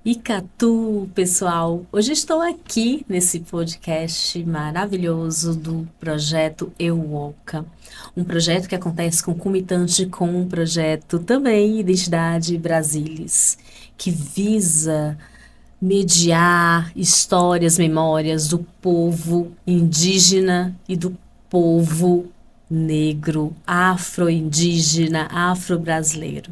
Icatu, pessoal. Hoje estou aqui nesse podcast maravilhoso do projeto Euoca. Um projeto que acontece concomitante com um projeto também Identidade Brasilis, que visa mediar histórias, memórias do povo indígena e do povo negro, afro-indígena, afro-brasileiro,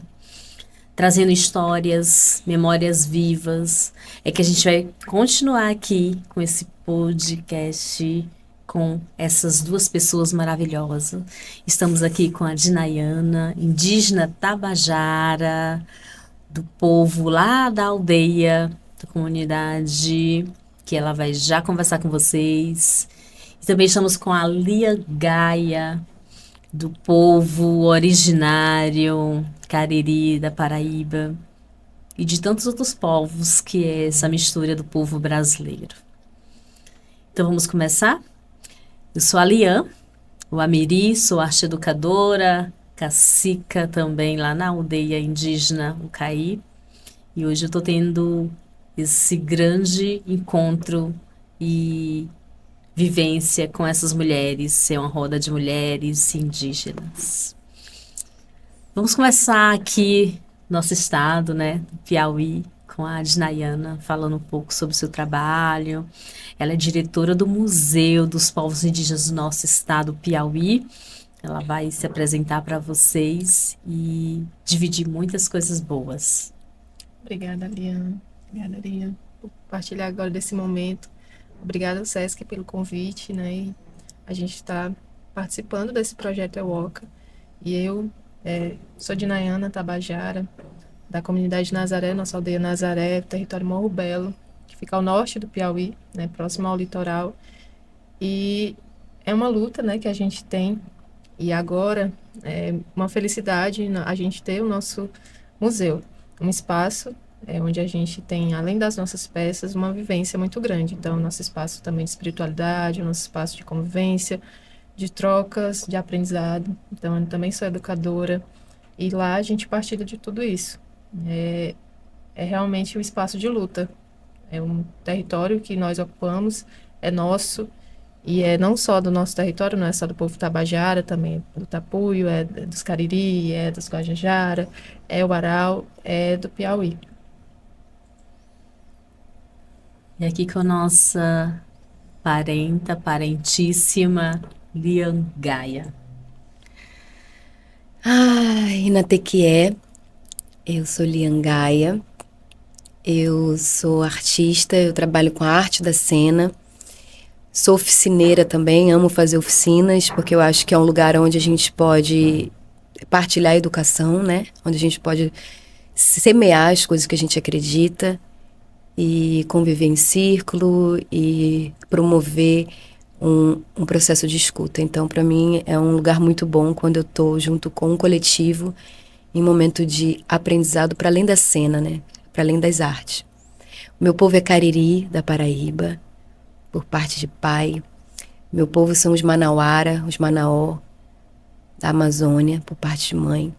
trazendo histórias, memórias vivas. É que a gente vai continuar aqui com esse podcast com essas duas pessoas maravilhosas. Estamos aqui com a Dinayana, indígena Tabajara, do povo lá da aldeia, da comunidade, que ela vai já conversar com vocês. E também estamos com a Lia Gaia, do povo originário Cariri da Paraíba e de tantos outros povos que é essa mistura do povo brasileiro. Então vamos começar? Eu sou a Lian, o Amiri, sou arte educadora, cacica também lá na aldeia indígena Ucaí. E hoje eu estou tendo esse grande encontro e vivência com essas mulheres, ser uma roda de mulheres indígenas. Vamos começar aqui nosso estado, né, do Piauí, com a Dinayana, falando um pouco sobre o seu trabalho. Ela é diretora do Museu dos Povos Indígenas do nosso estado, Piauí. Ela vai se apresentar para vocês e dividir muitas coisas boas. Obrigada, Liana. Obrigada, Liana, por partilhar agora desse momento. Obrigada, Sesc, pelo convite, né? E a gente está participando desse projeto EWOCA. E eu sou de Nayana, Tabajara, da comunidade Nazaré, nossa aldeia Nazaré, território Morro Belo, que fica ao norte do Piauí, né, próximo ao litoral. E é uma luta, né, que a gente tem. E agora é uma felicidade a gente ter o nosso museu, um espaço onde a gente tem, além das nossas peças, uma vivência muito grande. Então, nosso espaço também de espiritualidade, nosso espaço de convivência, de trocas, de aprendizado. Então, eu também sou educadora e lá a gente partilha de tudo isso. É, é realmente um espaço de luta. É um território que nós ocupamos, é nosso, e é não só do nosso território, não é só do povo tabajara, também é do Tapuio, é dos Cariri, é dos Guajajara, é o Arau, é do Piauí. E aqui com a nossa parentíssima, Lian Gaia. Inatequié, eu sou Liangaia, eu sou artista, eu trabalho com a arte da cena, sou oficineira também, amo fazer oficinas, porque eu acho que é um lugar onde a gente pode partilhar a educação, né? Onde a gente pode semear as coisas que a gente acredita e conviver em círculo e promover um processo de escuta. Então, para mim, é um lugar muito bom quando eu estou junto com um coletivo em momento de aprendizado para além da cena, né? Para além das artes. O meu povo é Cariri, da Paraíba, por parte de pai. Meu povo são os Manauara, os Manaó, da Amazônia, por parte de mãe.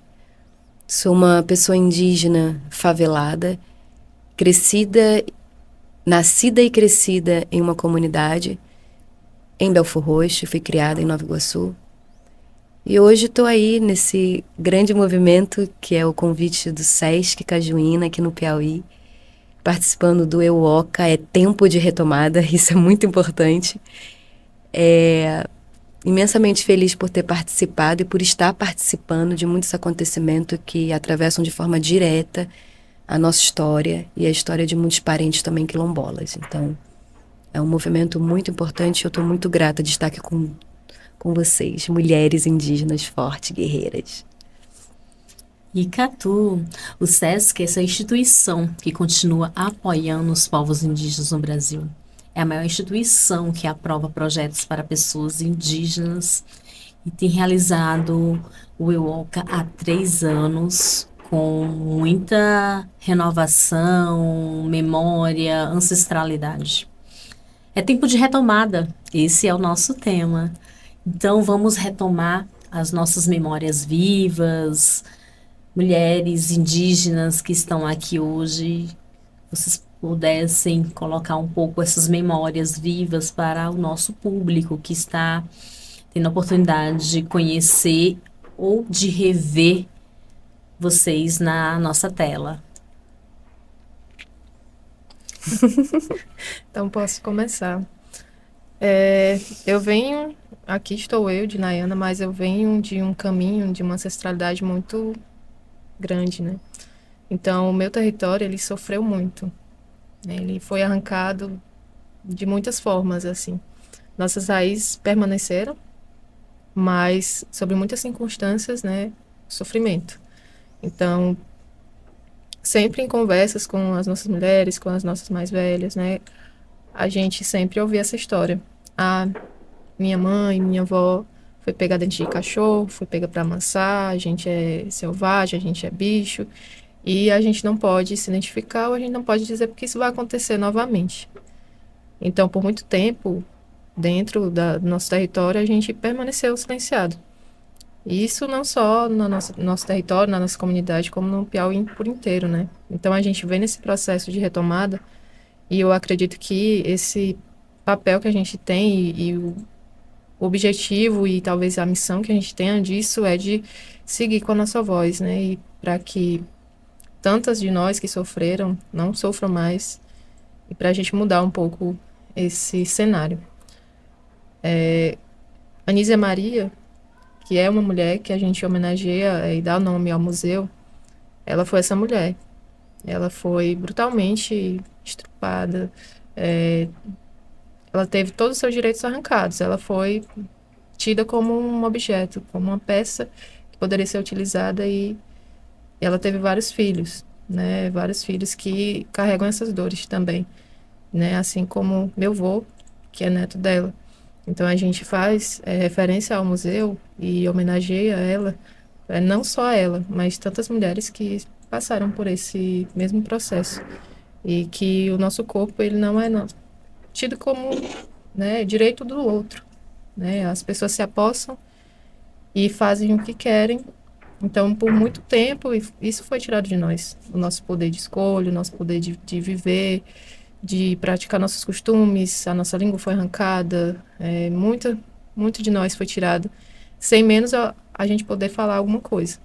Sou uma pessoa indígena favelada, nascida e crescida em uma comunidade em Belford Roxo, fui criada em Nova Iguaçu. E hoje estou aí nesse grande movimento que é o convite do Sesc Cajuína aqui no Piauí, participando do EUOCA. É tempo de retomada, isso é muito importante. Imensamente feliz por ter participado e por estar participando de muitos acontecimentos que atravessam de forma direta a nossa história e a história de muitos parentes também quilombolas. Então, é um movimento muito importante e eu estou muito grata de estar aqui com vocês, mulheres indígenas fortes, guerreiras. Icatu, o SESC é essa instituição que continua apoiando os povos indígenas no Brasil. É a maior instituição que aprova projetos para pessoas indígenas e tem realizado o EUOCA há 3 anos com muita renovação, memória, ancestralidade. É tempo de retomada, esse é o nosso tema. Então vamos retomar as nossas memórias vivas, mulheres indígenas que estão aqui hoje. vocês pudessem colocar um pouco essas memórias vivas para o nosso público que está tendo a oportunidade de conhecer ou de rever vocês na nossa tela. Então, posso começar. Eu venho, aqui estou eu, de Nayana, mas eu venho de um caminho, de uma ancestralidade muito grande, né? Então, o meu território, ele sofreu muito, né? Ele foi arrancado de muitas formas, assim. Nossas raízes permaneceram, mas sobre muitas circunstâncias, né? Sofrimento. Então, sempre em conversas com as nossas mulheres, com as nossas mais velhas, né? A gente sempre ouvia essa história. A minha mãe, minha avó foi pega dentro de cachorro, foi pega para amansar, a gente é selvagem, a gente é bicho, e a gente não pode se identificar ou a gente não pode dizer porque isso vai acontecer novamente. Então, por muito tempo, dentro do nosso território, a gente permaneceu silenciado. E isso não só no nosso território, na nossa comunidade, como no Piauí por inteiro, né? Então, a gente vem nesse processo de retomada e eu acredito que esse papel que a gente tem e o objetivo e talvez a missão que a gente tenha disso é de seguir com a nossa voz, né? E para que tantas de nós que sofreram não sofram mais e para a gente mudar um pouco esse cenário. Anísia Maria, que é uma mulher que a gente homenageia e dá nome ao museu, ela foi essa mulher. Ela foi brutalmente estrupada, ela teve todos os seus direitos arrancados, ela foi tida como um objeto, como uma peça que poderia ser utilizada e ela teve vários filhos, né? Vários filhos que carregam essas dores também, né? Assim como meu avô, que é neto dela. Então a gente faz referência ao museu e homenageia ela, não só a ela, mas tantas mulheres que passaram por esse mesmo processo e que o nosso corpo ele não é tido como, né, direito do outro, né? As pessoas se apossam e fazem o que querem. Então, por muito tempo, isso foi tirado de nós. O nosso poder de escolha, o nosso poder de viver, de praticar nossos costumes, a nossa língua foi arrancada, muito de nós foi tirado, sem menos a gente poder falar alguma coisa.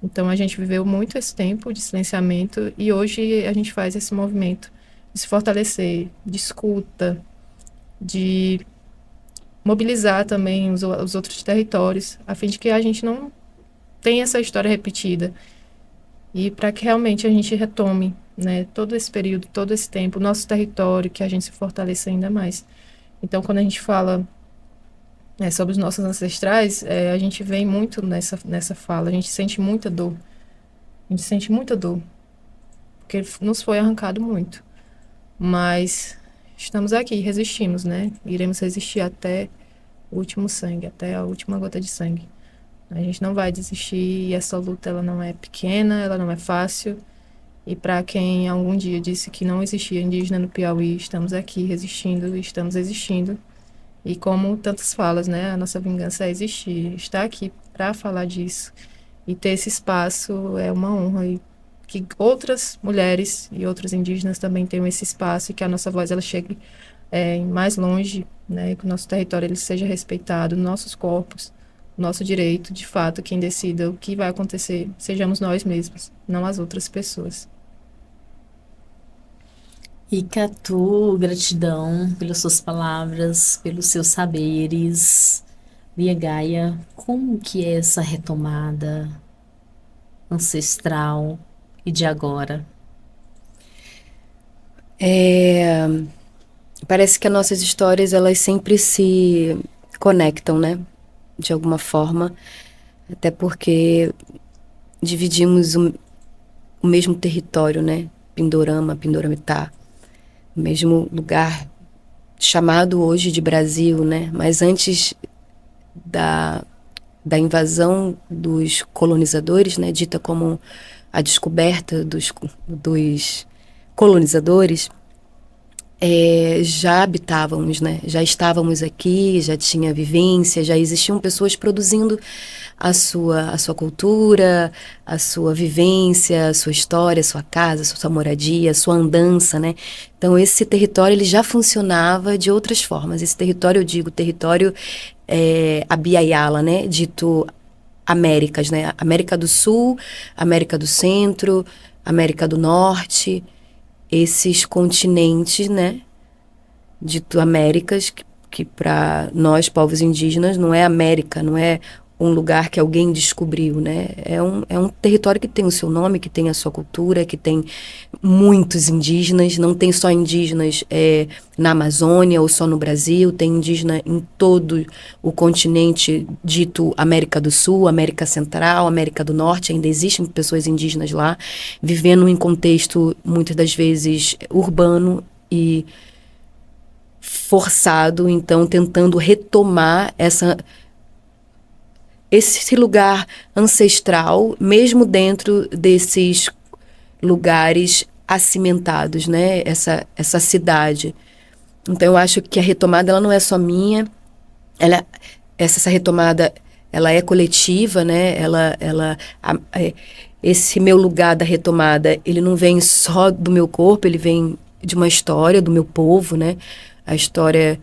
Então, a gente viveu muito esse tempo de silenciamento e hoje a gente faz esse movimento de se fortalecer, de escuta, de mobilizar também os outros territórios, a fim de que a gente não tenha essa história repetida e para que realmente a gente retome, né, todo esse período, todo esse tempo, o nosso território, que a gente se fortaleça ainda mais. Então, quando a gente fala sobre os nossos ancestrais, a gente vem muito nessa fala, a gente sente muita dor. A gente sente muita dor, porque nos foi arrancado muito. Mas estamos aqui, resistimos, né? Iremos resistir até o último sangue, até a última gota de sangue. A gente não vai desistir e essa luta ela não é pequena, ela não é fácil. E para quem algum dia disse que não existia indígena no Piauí, estamos aqui resistindo, estamos existindo. E como tantas falas, né? A nossa vingança é existir, estar aqui para falar disso e ter esse espaço é uma honra e que outras mulheres e outros indígenas também tenham esse espaço e que a nossa voz ela chegue mais longe, né? Que o nosso território ele seja respeitado, nossos corpos, nosso direito, de fato, quem decida o que vai acontecer, sejamos nós mesmos, não as outras pessoas. Icatu, gratidão pelas suas palavras, pelos seus saberes. Lia Gaia, como que é essa retomada ancestral e de agora? Parece que as nossas histórias, elas sempre se conectam, né? De alguma forma. Até porque dividimos o mesmo território, né? Pindorama, Pindoramitá. O mesmo lugar chamado hoje de Brasil, né? Mas antes da invasão dos colonizadores, né? Dita como a descoberta dos colonizadores, já habitávamos, né? Já estávamos aqui, já tinha vivência, já existiam pessoas produzindo a sua cultura, a sua vivência, a sua história, a sua casa, a sua moradia, a sua andança, né? Então, esse território, ele já funcionava de outras formas. Esse território, eu digo, território Abya-Yala, né? Dito Américas, né? América do Sul, América do Centro, América do Norte, esses continentes, né? Dito Américas, que para nós, povos indígenas, não é América, não é um lugar que alguém descobriu, né? É um território que tem o seu nome, que tem a sua cultura, que tem muitos indígenas, não tem só indígenas na Amazônia ou só no Brasil, tem indígena em todo o continente dito América do Sul, América Central, América do Norte, ainda existem pessoas indígenas lá, vivendo em contexto, muitas das vezes, urbano e forçado, então tentando retomar esse lugar ancestral, mesmo dentro desses lugares acimentados, né? Essa cidade. Então eu acho que a retomada ela não é só minha, essa retomada ela é coletiva, né? Esse meu lugar da retomada, ele não vem só do meu corpo, ele vem de uma história do meu povo, né? A história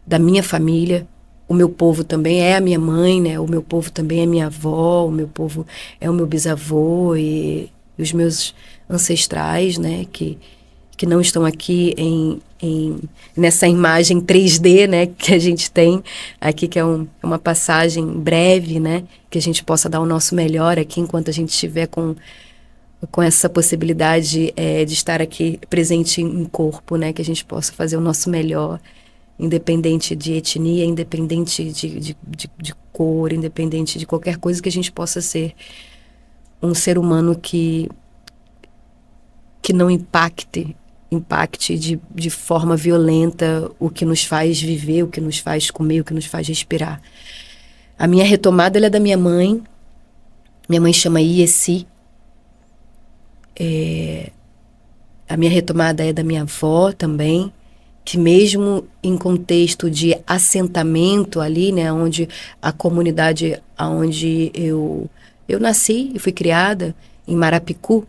da minha família. O meu povo também é a minha mãe, né? O meu povo também é minha avó, o meu povo é o meu bisavô e os meus ancestrais, né? Que não estão aqui nessa imagem 3D, né? Que a gente tem aqui, que é uma passagem breve, né? Que a gente possa dar o nosso melhor aqui enquanto a gente estiver com essa possibilidade de estar aqui presente em corpo, né? Que a gente possa fazer o nosso melhor, independente de etnia, independente de cor, independente de qualquer coisa, que a gente possa ser um ser humano que não impacte de forma violenta o que nos faz viver, o que nos faz comer, o que nos faz respirar. A minha retomada ela é da minha mãe. Minha mãe chama Iesi. A minha retomada é da minha avó também, que mesmo em contexto de assentamento ali, né, onde a comunidade onde eu nasci e fui criada, em Marapicu,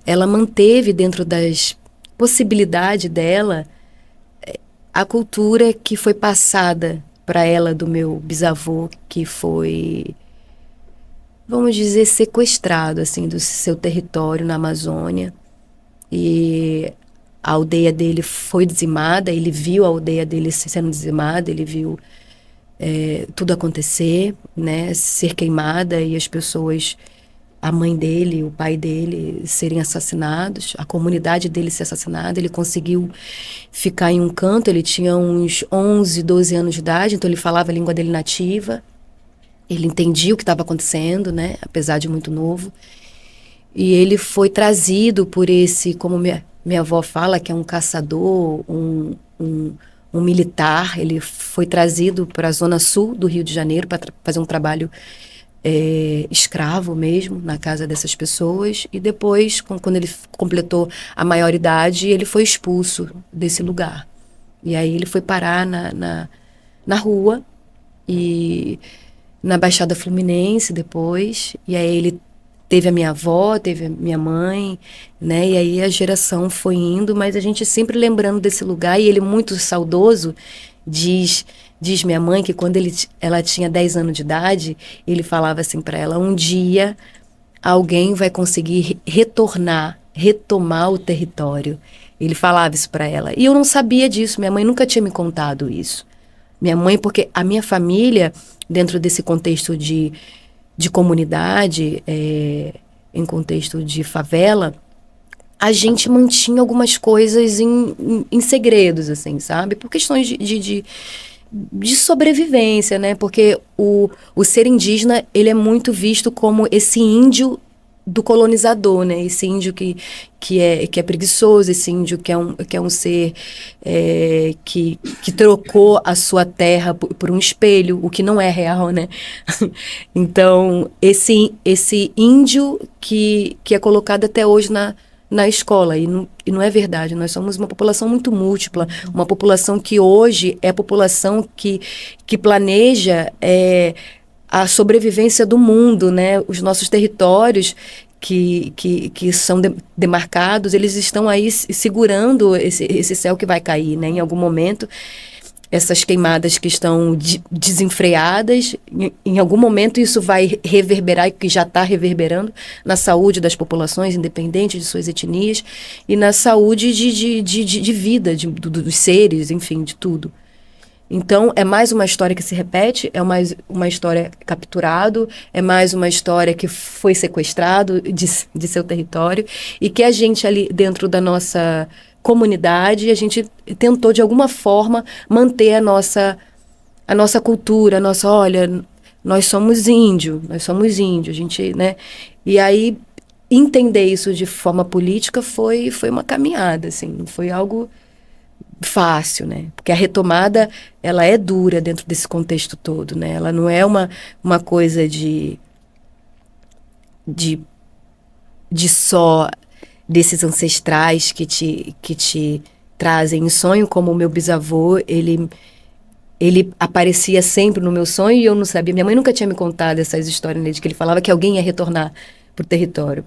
ela manteve dentro das possibilidades dela a cultura que foi passada para ela do meu bisavô, que foi, vamos dizer, sequestrado assim do seu território na Amazônia, e a aldeia dele foi dizimada. Ele viu a aldeia dele sendo dizimada, ele viu tudo acontecer, né, ser queimada, e as pessoas, a mãe dele, o pai dele serem assassinados, a comunidade dele ser assassinada. Ele conseguiu ficar em um canto, ele tinha uns 11, 12 anos de idade, então ele falava a língua dele nativa, ele entendia o que estava acontecendo, né, apesar de muito novo. E ele foi trazido por esse, como minha avó fala, que é um caçador, um militar. Ele foi trazido para a zona sul do Rio de Janeiro para fazer um trabalho escravo mesmo, na casa dessas pessoas. E depois, quando ele completou a maioridade, ele foi expulso desse lugar. E aí ele foi parar na rua, e na Baixada Fluminense depois. E aí ele teve a minha avó, teve a minha mãe, né? E aí a geração foi indo, mas a gente sempre lembrando desse lugar. E ele, muito saudoso, diz minha mãe que quando ela tinha 10 anos de idade, ele falava assim para ela: um dia alguém vai conseguir retomar o território. Ele falava isso para ela. E eu não sabia disso, minha mãe nunca tinha me contado isso. Minha mãe, porque a minha família, dentro desse contexto de comunidade, em contexto de favela, a gente mantinha algumas coisas em segredos, assim, sabe? Por questões de sobrevivência, né? Porque o ser indígena, ele é muito visto como esse índio do colonizador, né? Esse índio que é preguiçoso, esse índio que é um ser que trocou a sua terra por um espelho, o que não é real, né? Então, esse índio que é colocado até hoje na escola, e não é verdade. Nós somos uma população muito múltipla, uma população que hoje é a população que planeja a sobrevivência do mundo, né? Os nossos territórios que são demarcados, eles estão aí segurando esse céu que vai cair, né? Em algum momento, essas queimadas que estão desenfreadas, em algum momento isso vai reverberar, e que já está reverberando, na saúde das populações, independente de suas etnias, e na saúde de vida, dos seres, enfim, de tudo. Então, é mais uma história que se repete, é mais uma história capturado, é mais uma história que foi sequestrado de seu território, e que a gente ali dentro da nossa comunidade, a gente tentou de alguma forma manter a nossa cultura, olha, nós somos índio, a gente, né? E aí, entender isso de forma política foi uma caminhada, assim, não foi algo fácil, né? Porque a retomada, ela é dura dentro desse contexto todo, né? Ela não é uma coisa de só desses ancestrais que te trazem em sonho, como o meu bisavô, ele aparecia sempre no meu sonho e eu não sabia. Minha mãe nunca tinha me contado essas histórias, né, de que ele falava que alguém ia retornar pro território.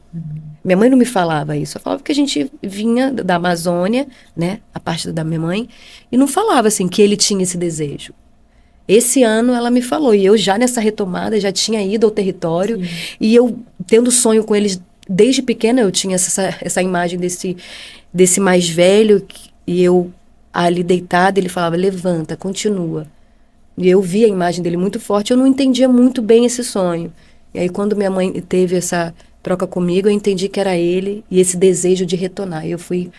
Minha mãe não me falava isso. Ela falava que a gente vinha da Amazônia, né, a parte da minha mãe, e não falava assim que ele tinha esse desejo. Esse ano ela me falou, e eu já nessa retomada já tinha ido ao território. Sim. E eu tendo sonho com eles desde pequena, eu tinha essa imagem desse mais velho, e eu ali deitada, ele falava, levanta, continua. E eu vi a imagem dele muito forte, eu não entendia muito bem esse sonho. E aí quando minha mãe teve essa troca comigo, eu entendi que era ele e esse desejo de retornar. Eu fui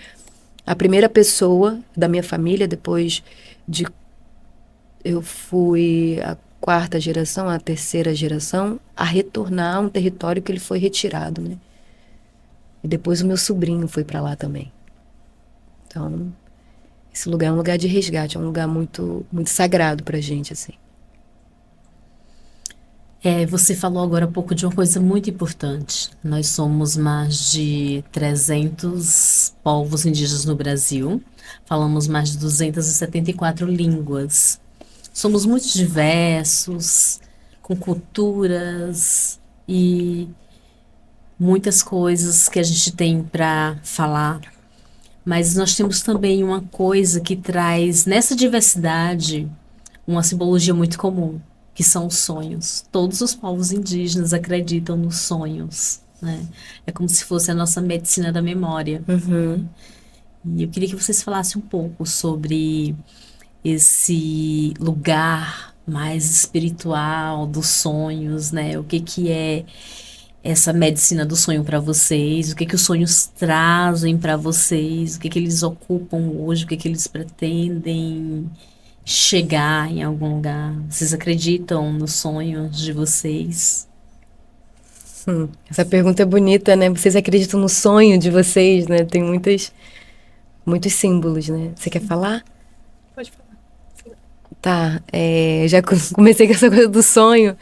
a primeira pessoa da minha família, depois eu fui a quarta geração, a terceira geração, a retornar a um território que ele foi retirado, né? E depois o meu sobrinho foi para lá também. Então, esse lugar é um lugar de resgate, é um lugar muito, muito sagrado pra gente, assim. Você falou agora há pouco de uma coisa muito importante. Nós somos mais de 300 povos indígenas no Brasil. Falamos mais de 274 línguas. Somos muito diversos, com culturas e muitas coisas que a gente tem para falar. Mas nós temos também uma coisa que traz nessa diversidade uma simbologia muito comum, que são os sonhos. Todos os povos indígenas acreditam nos sonhos, né? É como se fosse a nossa medicina da memória. Uhum. E eu queria que vocês falassem um pouco sobre esse lugar mais espiritual dos sonhos, né? O que é essa medicina do sonho para vocês? O que os sonhos trazem para vocês? O que eles ocupam hoje? O que eles pretendem chegar em algum lugar? Vocês acreditam nos sonhos de vocês? Essa pergunta é bonita, né? Vocês acreditam no sonho de vocês, né? Tem muitos símbolos, né? Você quer falar? Pode falar. Tá, já comecei com essa coisa do sonho.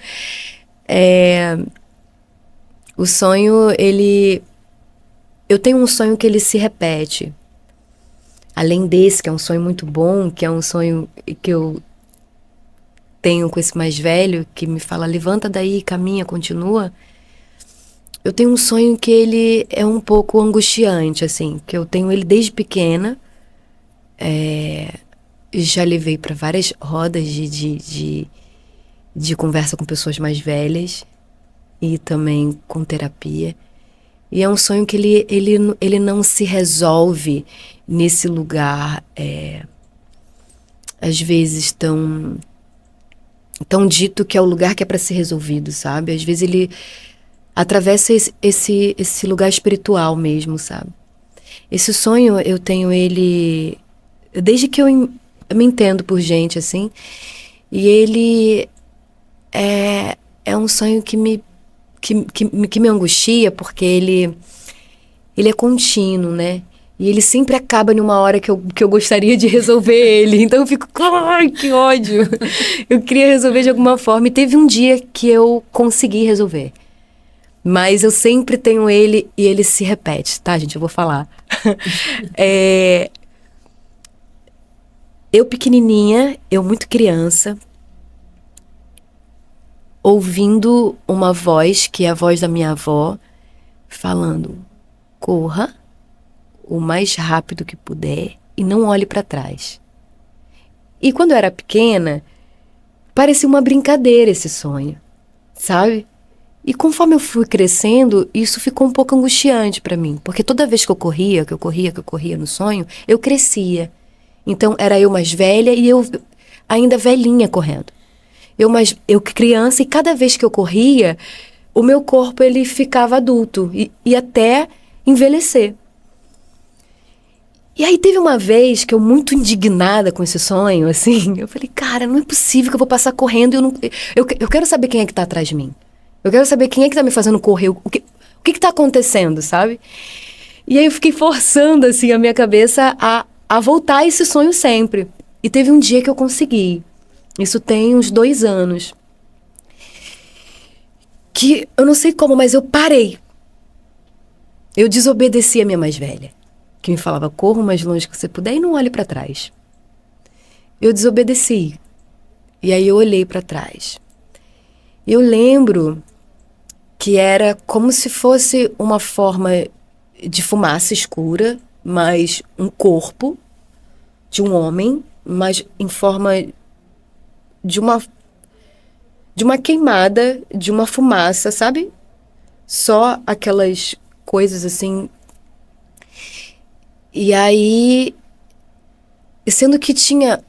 O sonho, eu tenho um sonho que ele se repete. Além desse, que é um sonho muito bom, que é um sonho que eu tenho com esse mais velho, que me fala, levanta daí, caminha, continua. Eu tenho um sonho que ele é um pouco angustiante, assim, que eu tenho ele desde pequena. Já levei para várias rodas de conversa com pessoas mais velhas e também com terapia. E é um sonho que ele não se resolve nesse lugar, às vezes tão dito que é o lugar que é para ser resolvido, sabe? Às vezes ele atravessa esse lugar espiritual mesmo, sabe? Esse sonho eu tenho ele desde que eu me entendo por gente, assim, e ele é um sonho que me angustia, porque ele é contínuo, né? E ele sempre acaba numa hora que eu gostaria de resolver ele. Então eu fico, ai, que ódio. Eu queria resolver de alguma forma. E teve um dia que eu consegui resolver. Mas eu sempre tenho ele e ele se repete, tá, gente? Eu vou falar. Eu pequenininha, eu muito criança, ouvindo uma voz, que é a voz da minha avó, falando: corra o mais rápido que puder e não olhe para trás. E quando eu era pequena, parecia uma brincadeira esse sonho, sabe? E conforme eu fui crescendo, isso ficou um pouco angustiante para mim, porque toda vez que eu corria no sonho, eu crescia. Então era eu mais velha e eu ainda velhinha correndo. Eu criança, e cada vez que eu corria, o meu corpo ele ficava adulto e até envelhecer. E aí teve uma vez que eu, muito indignada com esse sonho, assim, eu falei, cara, não é possível que eu vou passar correndo e eu quero saber quem é que tá atrás de mim. Eu quero saber quem é que tá me fazendo correr, o que tá acontecendo, sabe? E aí eu fiquei forçando, assim, a minha cabeça a voltar a esse sonho sempre. E teve um dia que eu consegui. Isso tem uns 2 anos. Que eu não sei como, mas eu parei. Eu desobedeci a minha mais velha, que me falava, corra o mais longe que você puder e não olhe para trás. Eu desobedeci. E aí eu olhei para trás. Eu lembro que era como se fosse uma forma de fumaça escura, mas um corpo de um homem, mas em forma de uma queimada, de uma fumaça, sabe? Só aquelas coisas assim. E aí, sendo que tinha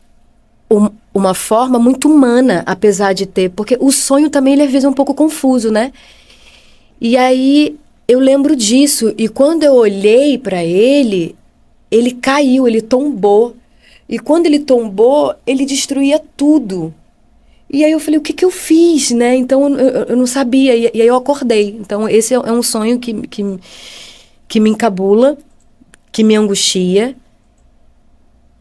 uma forma muito humana, apesar de ter, porque o sonho também ele às vezes é um pouco confuso, né? E aí eu lembro disso, e quando eu olhei para ele caiu, ele tombou. E quando ele tombou, ele destruía tudo. E aí eu falei, o que eu fiz, né? Então eu não sabia, e aí eu acordei. Então esse é um sonho que me encabula, que me angustia,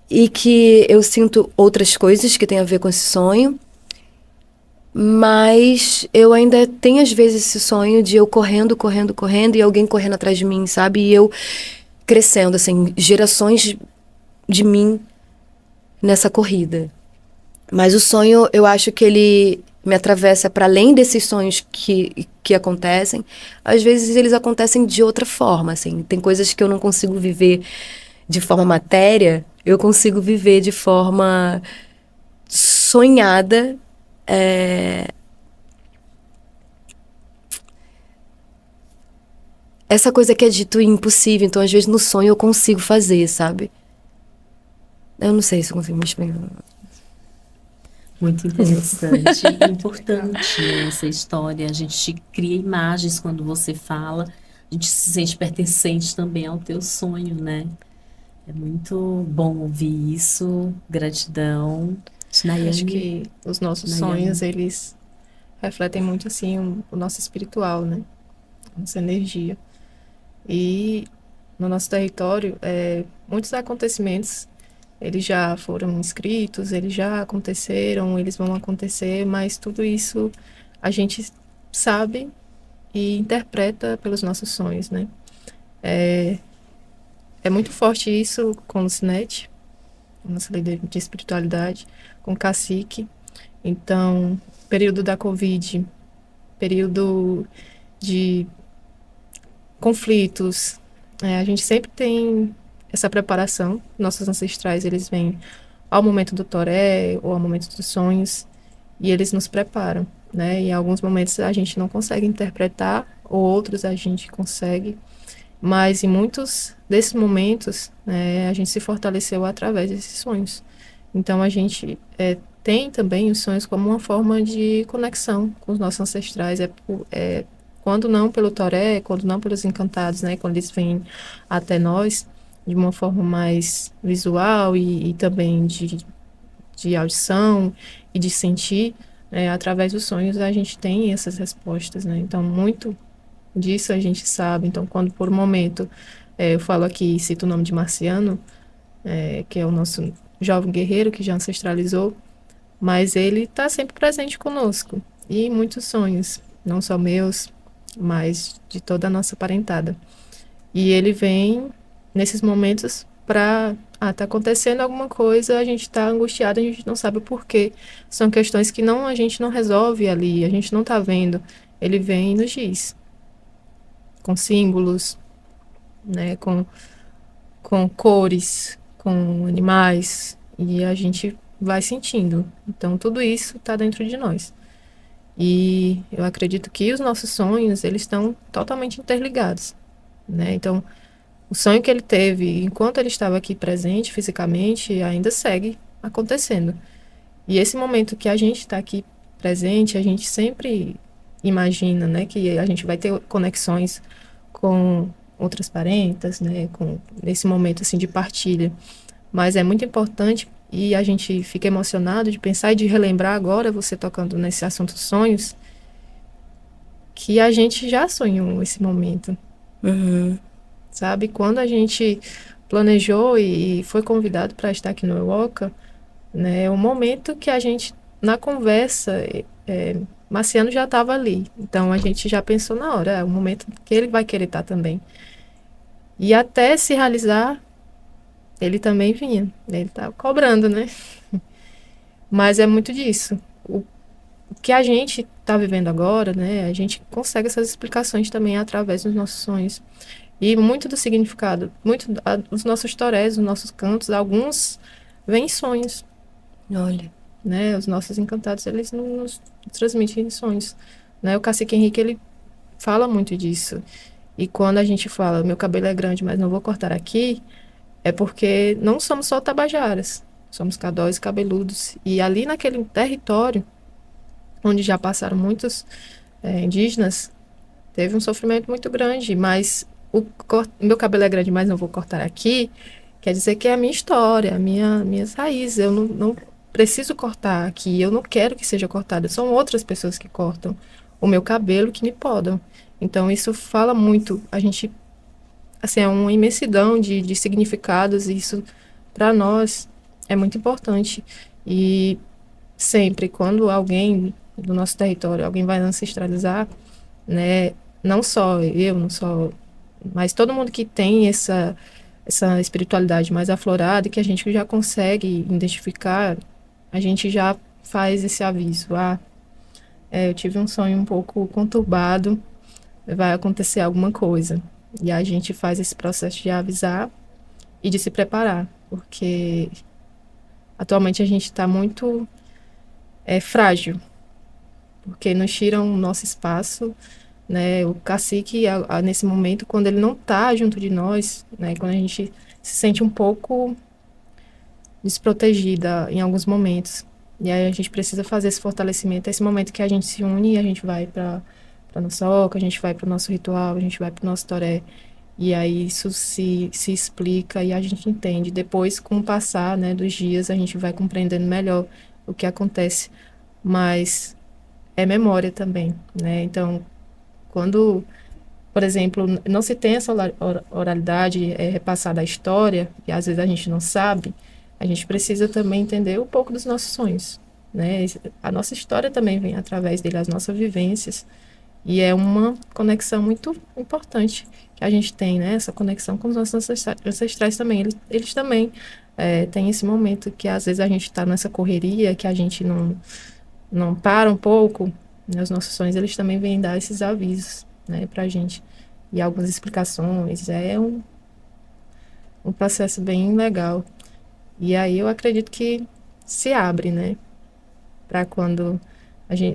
e que eu sinto outras coisas que têm a ver com esse sonho. Mas eu ainda tenho às vezes esse sonho de eu correndo e alguém correndo atrás de mim, sabe? E eu crescendo, assim, gerações de mim nessa corrida. Mas o sonho, eu acho que ele me atravessa para além desses sonhos que acontecem. Às vezes eles acontecem de outra forma, assim. Tem coisas que eu não consigo viver de forma matéria, eu consigo viver de forma sonhada. Essa coisa que é dito impossível, então às vezes no sonho eu consigo fazer, sabe? Eu não sei se eu consigo me explicar. Muito interessante e importante, né, essa história. A gente cria imagens quando você fala, a gente se sente pertencente também ao teu sonho, né? É muito bom ouvir isso. Gratidão. Nayane. Acho que os nossos sonhos, eles refletem muito, assim, o nosso espiritual, né? A nossa energia. E no nosso território, muitos acontecimentos, eles já foram escritos, eles já aconteceram, eles vão acontecer, mas tudo isso a gente sabe e interpreta pelos nossos sonhos, né? É muito forte isso com o Lucinete, nossa líder de espiritualidade, com o cacique. Então, período da Covid, período de conflitos, a gente sempre tem essa preparação. Nossos ancestrais, eles vêm ao momento do toré ou ao momento dos sonhos e eles nos preparam, né? E em alguns momentos a gente não consegue interpretar, ou outros a gente consegue, mas em muitos desses momentos, né, a gente se fortaleceu através desses sonhos. Então a gente tem também os sonhos como uma forma de conexão com os nossos ancestrais. Quando não pelo toré, quando não pelos encantados, né, quando eles vêm até nós de uma forma mais visual e também de audição e de sentir, através dos sonhos a gente tem essas respostas, né? Então muito disso a gente sabe. Então quando por um momento eu falo aqui, cito o nome de Marciano, que é o nosso jovem guerreiro que já ancestralizou, mas ele está sempre presente conosco e muitos sonhos, não só meus, mas de toda a nossa parentada. E ele vem nesses momentos para tá acontecendo alguma coisa, a gente está angustiado, a gente não sabe o porquê. São questões que a gente não resolve ali, a gente não está vendo. Ele vem e nos diz, com símbolos, né, com cores, com animais, e a gente vai sentindo. Então, tudo isso está dentro de nós. E eu acredito que os nossos sonhos, eles estão totalmente interligados, né? Então, o sonho que ele teve enquanto ele estava aqui presente fisicamente ainda segue acontecendo. E esse momento que a gente está aqui presente, a gente sempre imagina, né, que a gente vai ter conexões com outras parentas, né, com nesse momento assim de partilha. Mas é muito importante e a gente fica emocionado de pensar e de relembrar agora, você tocando nesse assunto sonhos, que a gente já sonhou esse momento. Uhum. Sabe? Quando a gente planejou e foi convidado para estar aqui no Ewoka, né, o momento que a gente, na conversa, Marciano já estava ali. Então a gente já pensou na hora, é o momento que ele vai querer estar também. E até se realizar, ele também vinha. Ele estava cobrando, né? Mas é muito disso. O que a gente está vivendo agora, né? A gente consegue essas explicações também através dos nossos sonhos. E muito do significado, os nossos torés, os nossos cantos, alguns vêm em sonhos, Olha. né? Os nossos encantados, eles nos transmitem em sonhos, né? O Cacique Henrique, ele fala muito disso. E quando a gente fala, meu cabelo é grande, mas não vou cortar aqui, é porque não somos só tabajaras, somos cadós e cabeludos. E ali naquele território, onde já passaram muitos indígenas, teve um sofrimento muito grande, mas meu cabelo é grande, mas não vou cortar aqui, quer dizer que é a minha história, minhas raízes. Eu não preciso cortar aqui, eu não quero que seja cortado. São outras pessoas que cortam o meu cabelo, que me podam. Então, isso fala muito. A gente, assim, é uma imensidão de significados, e isso, para nós, é muito importante. E sempre, quando alguém do nosso território, alguém vai ancestralizar, né, não só eu, não só mas todo mundo que tem essa espiritualidade mais aflorada e que a gente já consegue identificar, a gente já faz esse aviso. Eu tive um sonho um pouco conturbado, vai acontecer alguma coisa. E a gente faz esse processo de avisar e de se preparar, porque atualmente a gente está muito frágil, porque nos tiram o nosso espaço, né? O cacique, nesse momento, quando ele não está junto de nós, né? Quando a gente se sente um pouco desprotegida em alguns momentos, e aí a gente precisa fazer esse fortalecimento, esse momento que a gente se une e a gente vai para nossa oca, a gente vai para o nosso ritual, a gente vai para o nosso toré, e aí isso se explica e a gente entende. Depois, com o passar, né, dos dias, a gente vai compreendendo melhor o que acontece, mas é memória também, né? Então, quando, por exemplo, não se tem essa oralidade repassada a história, e às vezes a gente não sabe, a gente precisa também entender um pouco dos nossos sonhos, né? A nossa história também vem através dele, as nossas vivências, e é uma conexão muito importante que a gente tem, né? Essa conexão com os nossos ancestrais também. Eles também têm esse momento que às vezes a gente está nessa correria, que a gente não para um pouco, né? Os nossos sonhos, eles também vêm dar esses avisos, né, pra gente. E algumas explicações. É um processo bem legal. E aí eu acredito que se abre, né, para quando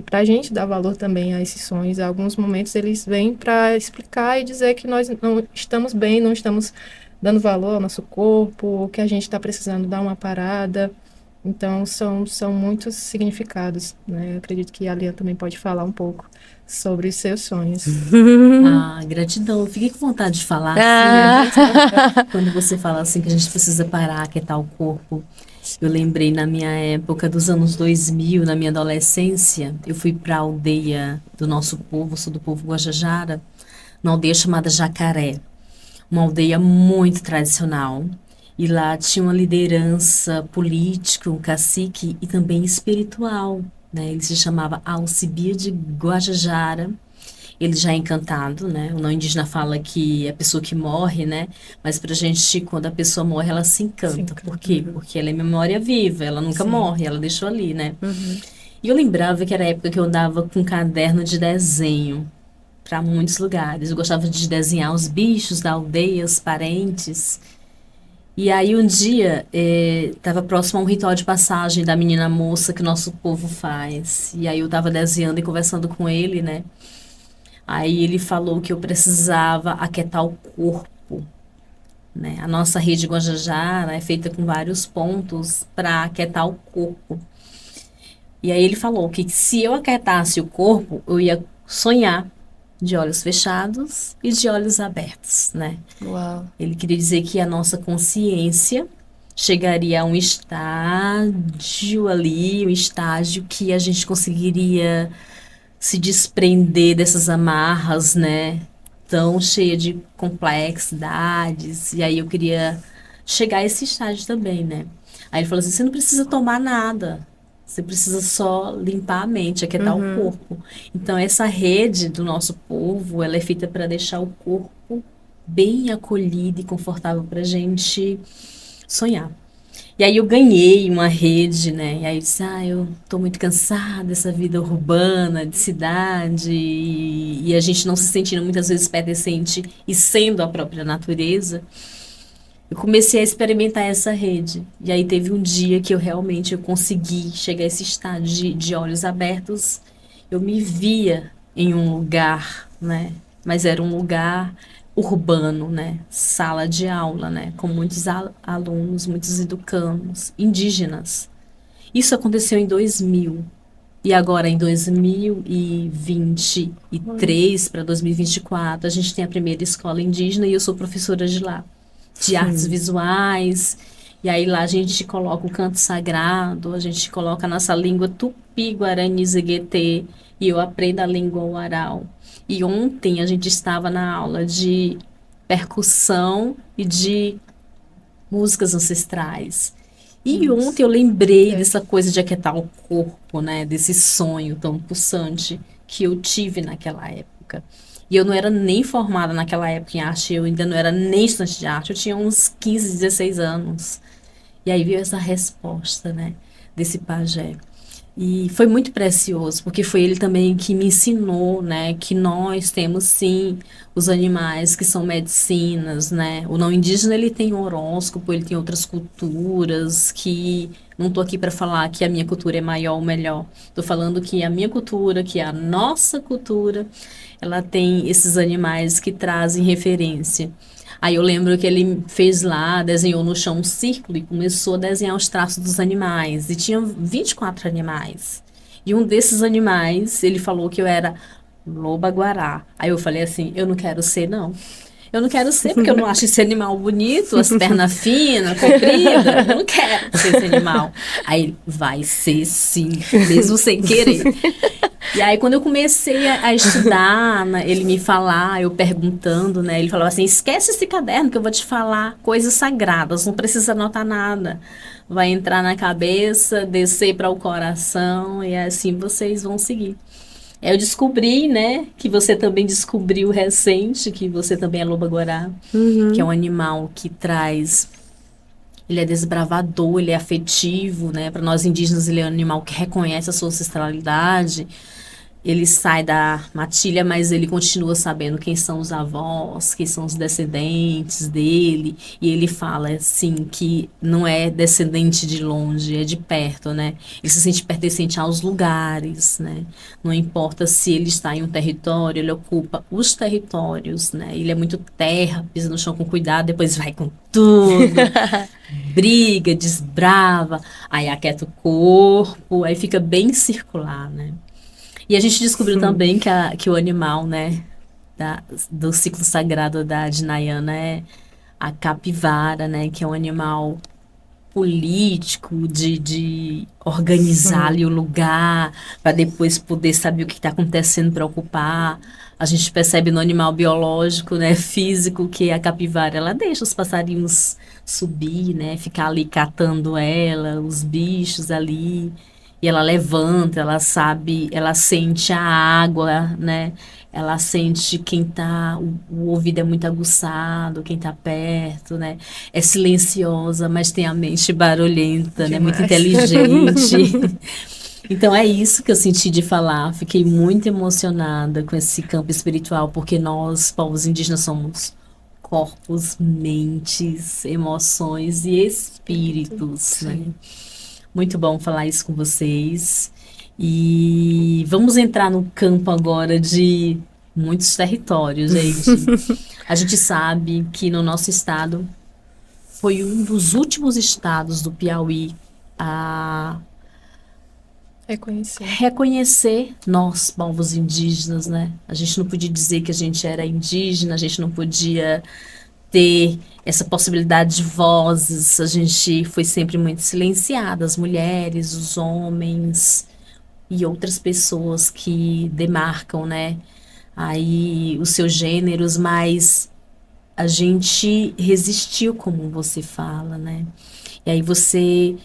pra gente dar valor também a esses sonhos. Em alguns momentos eles vêm para explicar e dizer que nós não estamos bem, não estamos dando valor ao nosso corpo, ou que a gente está precisando dar uma parada. Então, são muitos significados, né? Eu acredito que a Lia também pode falar um pouco sobre os seus sonhos. Gratidão. Fiquei com vontade de falar Ah. assim, quando você fala assim que a gente precisa parar, aquietar o corpo. Eu lembrei na minha época dos anos 2000, na minha adolescência, eu fui para a aldeia do nosso povo, sou do povo Guajajara, uma aldeia chamada Jacaré, uma aldeia muito tradicional. E lá tinha uma liderança política, um cacique e também espiritual, né? Ele se chamava Alcibia de Guajajara. ele já é encantado, né? O não indígena fala que é a pessoa que morre, né? Mas pra gente, quando a pessoa morre, ela se encanta. Por quê? Porque ela é memória viva, ela nunca morre, ela deixou ali, né? E eu lembrava que era a época que eu andava com um caderno de desenho para muitos lugares. Eu gostava de desenhar os bichos da aldeia, os parentes. E aí um dia estava próximo a um ritual de passagem da menina moça que o nosso povo faz. E aí eu estava desenhando e conversando com ele, né? Aí ele falou que eu precisava aquietar o corpo, né? A nossa rede Guajajara é feita com vários pontos para aquietar o corpo. E aí ele falou que se eu aquietasse o corpo, eu ia sonhar de olhos fechados e de olhos abertos, né? Uau. Ele queria dizer que a nossa consciência chegaria a um estágio ali, um estágio que a gente conseguiria se desprender dessas amarras, né? Tão cheia de complexidades. E aí eu queria chegar a esse estágio também, né? Aí ele falou assim, você não precisa tomar nada. Você precisa só limpar a mente, aquietar o corpo. Então, essa rede do nosso povo, ela é feita para deixar o corpo bem acolhido e confortável para a gente sonhar. E aí eu ganhei uma rede, né? E aí eu disse, eu tô muito cansada dessa vida urbana, de cidade, e a gente não se sentindo muitas vezes pertencente e sendo a própria natureza. Eu comecei a experimentar essa rede. E aí teve um dia que eu consegui chegar a esse estado de olhos abertos. Eu me via em um lugar, né? Mas era um lugar urbano, né? Sala de aula, né? Com muitos alunos, muitos educandos, indígenas. Isso aconteceu em 2000. E agora, em 2023 para 2024, a gente tem a primeira escola indígena e eu sou professora de lá, de artes visuais. E aí lá a gente coloca o canto sagrado, a gente coloca a nossa língua tupi-guarani zeguetê e eu aprendo a língua oral. E ontem a gente estava na aula de percussão e de músicas ancestrais. E ontem eu lembrei dessa coisa de aquietar o corpo, né? Desse sonho tão pulsante que eu tive naquela época. E eu não era nem formada naquela época em arte, eu ainda não era nem estudante de arte, eu tinha uns 15, 16 anos. E aí veio essa resposta, né? Desse pajé. E foi muito precioso, porque foi ele também que me ensinou, né, que nós temos sim os animais que são medicinas, né? O não indígena ele tem um horóscopo, ele tem outras culturas que não estou aqui para falar que a minha cultura é maior ou melhor. Estou falando que a minha cultura, que a nossa cultura, ela tem esses animais que trazem referência. Aí eu lembro que ele fez lá, desenhou no chão um círculo e começou a desenhar os traços dos animais. E tinha 24 animais. E um desses animais, ele falou que eu era loba-guará. Aí eu falei assim, eu não quero ser, não. Eu não quero ser porque eu não acho esse animal bonito, as pernas finas, compridas. Eu não quero ser esse animal. Aí ele, vai ser sim, mesmo sem querer. E aí, quando eu comecei a estudar, né, ele me falar, eu perguntando, né? Ele falava assim, esquece esse caderno que eu vou te falar coisas sagradas, não precisa anotar nada. Vai entrar na cabeça, descer para o coração e assim vocês vão seguir. Eu descobri, né, que você também descobriu recente, que você também é loba-guará, que é um animal que traz... Ele é desbravador, ele é afetivo, né? Para nós indígenas, ele é um animal que reconhece a sua ancestralidade. Ele sai da matilha, mas ele continua sabendo quem são os avós, quem são os descendentes dele. E ele fala, assim, que não é descendente de longe, é de perto, né? Ele se sente pertencente aos lugares, né? Não importa se ele está em um território, ele ocupa os territórios, né? Ele é muito terra, pisa no chão com cuidado, depois vai com tudo. Briga, desbrava, aí aquieta o corpo, aí fica bem circular, né? E a gente descobriu também que o animal, né, do ciclo sagrado da Dinayana é a capivara, né, que é um animal político, de organizar ali o lugar, para depois poder saber o que está acontecendo para ocupar. A gente percebe no animal biológico, né, físico, que a capivara, ela deixa os passarinhos subir, né, ficar ali catando ela, os bichos ali. e ela levanta, ela sabe, ela sente a água, né? Ela sente quem tá, o ouvido é muito aguçado, quem tá perto, né? É silenciosa, mas tem a mente barulhenta, né? Muito Demais. inteligente. Então é isso que eu senti de falar. Fiquei muito emocionada com esse campo espiritual, porque nós, povos indígenas, somos corpos, mentes, emoções e espíritos, né? Sim. Muito bom falar isso com vocês. E vamos entrar no campo agora de muitos territórios, gente. A gente sabe que no nosso estado foi um dos últimos estados do Piauí a Reconhecer. reconhecer nós, povos indígenas, né? A gente não podia dizer que a gente era indígena, a gente não podia ter essa possibilidade de vozes. A gente foi sempre muito silenciada, as mulheres, os homens e outras pessoas que demarcam, né? Aí os seus gêneros, mas a gente resistiu, como você fala, né? E aí você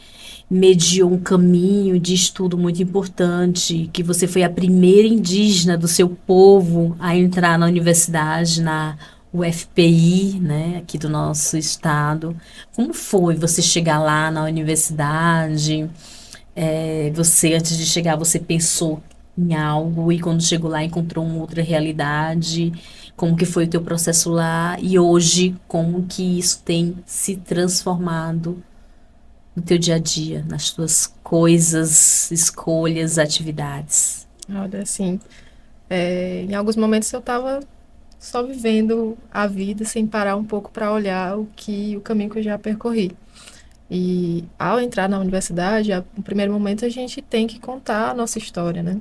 mediou um caminho de estudo muito importante, que você foi a primeira indígena do seu povo a entrar na universidade, na UFPI, né, aqui do nosso estado. Como foi você chegar lá na universidade? Você, antes de chegar, você pensou em algo e quando chegou lá encontrou uma outra realidade? Como que foi o teu processo lá? E hoje, como que isso tem se transformado no teu dia a dia, nas tuas coisas, escolhas, atividades? Olha, assim, em alguns momentos eu estava só vivendo a vida sem parar um pouco para olhar o caminho que eu já percorri. E ao entrar na universidade, no primeiro momento a gente tem que contar a nossa história, né?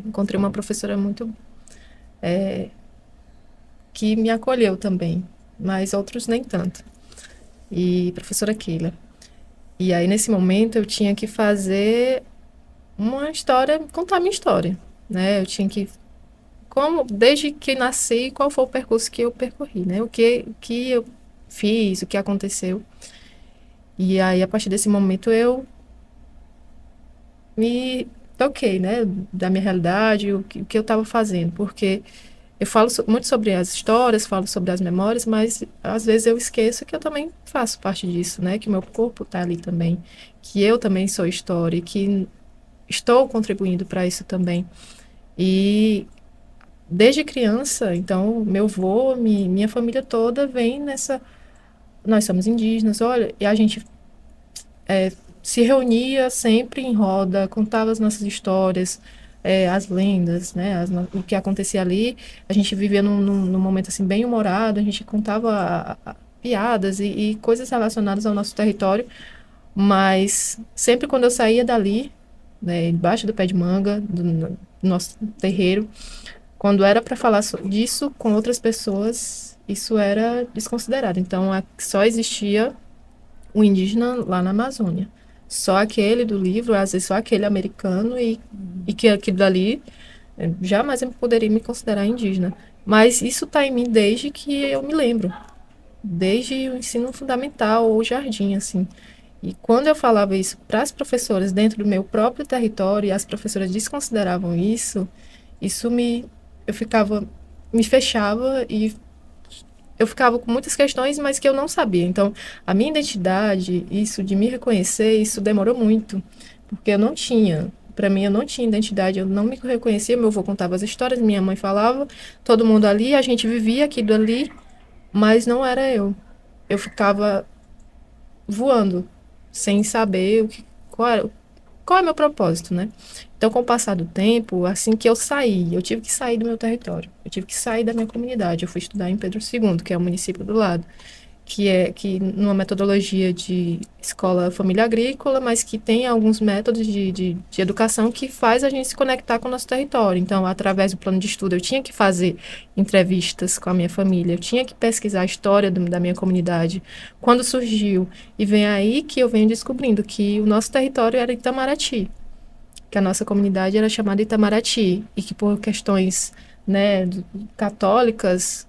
Encontrei uma professora muito que me acolheu também, mas outros nem tanto. E professora Keila. E aí nesse momento eu tinha que fazer uma história, contar a minha história, né? Eu tinha que desde que nasci, qual foi o percurso que eu percorri, né? O que eu fiz, o que aconteceu. E aí, a partir desse momento, eu me toquei, né? Da minha realidade, o que eu estava fazendo. Porque eu falo muito sobre as histórias, falo sobre as memórias, mas às vezes eu esqueço que eu também faço parte disso, né? Que o meu corpo está ali também. Que eu também sou história, que estou contribuindo para isso também. E desde criança, então, meu avô, minha família toda vem nessa. Nós somos indígenas, olha, e a gente se reunia sempre em roda, contava as nossas histórias, as lendas, né, o que acontecia ali. A gente vivia num momento assim bem humorado, a gente contava piadas e coisas relacionadas ao nosso território, mas sempre quando eu saía dali, né, embaixo do pé de manga, do nosso terreiro, quando era para falar disso com outras pessoas, isso era desconsiderado. Então, só existia o indígena lá na Amazônia. Só aquele do livro, às vezes só aquele americano, e que aquilo dali jamais eu poderia me considerar indígena. Mas isso está em mim desde que eu me lembro, desde o ensino fundamental ou jardim, assim. E quando eu falava isso para as professoras dentro do meu próprio território e as professoras desconsideravam isso, isso eu ficava, me fechava e eu ficava com muitas questões, mas que eu não sabia. Então, a minha identidade, isso de me reconhecer, isso demorou muito, porque eu não tinha. Para mim, eu não tinha identidade, eu não me reconhecia. Meu avô contava as histórias, minha mãe falava, todo mundo ali, a gente vivia aquilo ali, mas não era eu. Eu ficava voando, sem saber qual é meu propósito, né? Então, com o passar do tempo, assim que eu saí, eu tive que sair do meu território, eu tive que sair da minha comunidade. Eu fui estudar em Pedro II, que é o município do lado, que numa metodologia de escola família agrícola, mas que tem alguns métodos de educação que faz a gente se conectar com o nosso território. Então, através do plano de estudo, eu tinha que fazer entrevistas com a minha família, eu tinha que pesquisar a história da minha comunidade, quando surgiu. E vem aí que eu venho descobrindo que o nosso território era Itamaraty, que a nossa comunidade era chamada Itamaraty, e que por questões, né, católicas,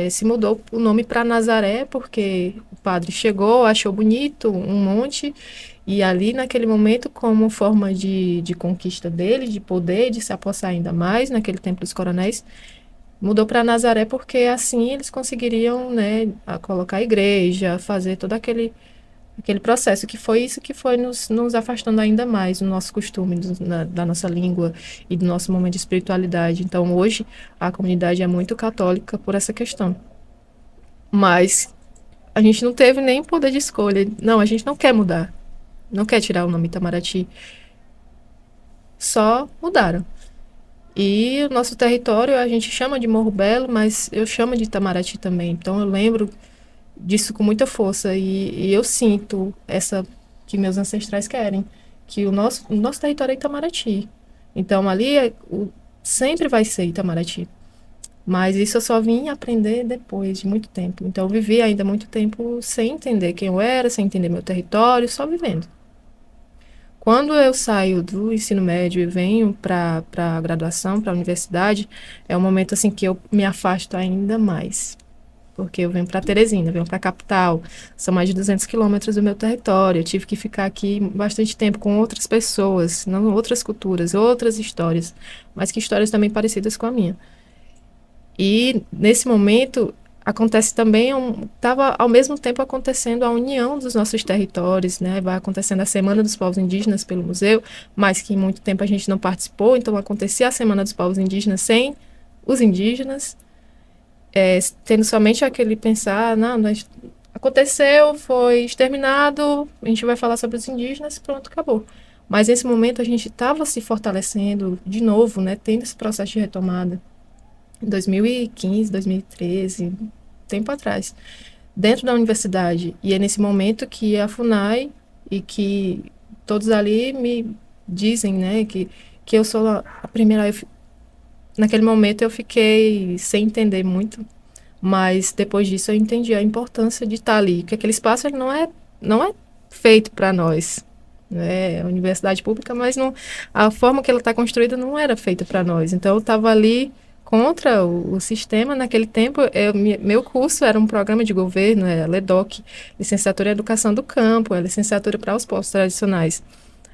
se mudou o nome para Nazaré, porque o padre chegou, achou bonito um monte, e ali naquele momento, como forma de conquista dele, de poder, de se apossar ainda mais naquele Templo dos Coronéis, mudou para Nazaré porque assim eles conseguiriam, né, colocar a igreja, fazer todo aquele processo, que foi isso que foi nos afastando ainda mais do nosso costume, da nossa língua e do nosso momento de espiritualidade. Então, hoje, a comunidade é muito católica por essa questão. Mas a gente não teve nem poder de escolha. Não, a gente não quer mudar. Não quer tirar o nome Itamaraty. Só mudaram. E o nosso território a gente chama de Morro Belo, mas eu chamo de Itamaraty também. Então, eu lembro disso com muita força e eu sinto essa que meus ancestrais querem, que o nosso território é Itamaraty. Então ali sempre vai ser Itamaraty. Mas isso eu só vim aprender depois de muito tempo. Então eu vivi ainda muito tempo sem entender quem eu era, sem entender meu território, só vivendo. Quando eu saio do ensino médio e venho para a graduação, para a universidade, é um momento assim que eu me afasto ainda mais. Porque eu venho para Teresina, venho para a capital, são mais de 200 quilômetros do meu território, eu tive que ficar aqui bastante tempo com outras pessoas, não outras culturas, outras histórias, mas que histórias também parecidas com a minha. E nesse momento acontece também, estava ao mesmo tempo acontecendo a união dos nossos territórios, né? Vai acontecendo a Semana dos Povos Indígenas pelo museu, mas que em muito tempo a gente não participou, então acontecia a Semana dos Povos Indígenas sem os indígenas, tendo somente aquele pensar, não, aconteceu, foi exterminado, a gente vai falar sobre os indígenas, pronto, acabou. Mas nesse momento a gente estava se fortalecendo de novo, né, tendo esse processo de retomada. Em 2015, 2013, tempo atrás, dentro da universidade. E é nesse momento que a FUNAI e que todos ali me dizem, né, que eu sou a primeira. Naquele momento eu fiquei sem entender muito, mas depois disso eu entendi a importância de estar ali, que aquele espaço ele não é feito para nós. É a universidade pública, mas não, a forma que ela está construída não era feita para nós. Então eu estava ali contra o sistema. Naquele tempo, meu curso era um programa de governo, era LEDOC, Licenciatura em Educação do Campo, licenciatura para os povos tradicionais,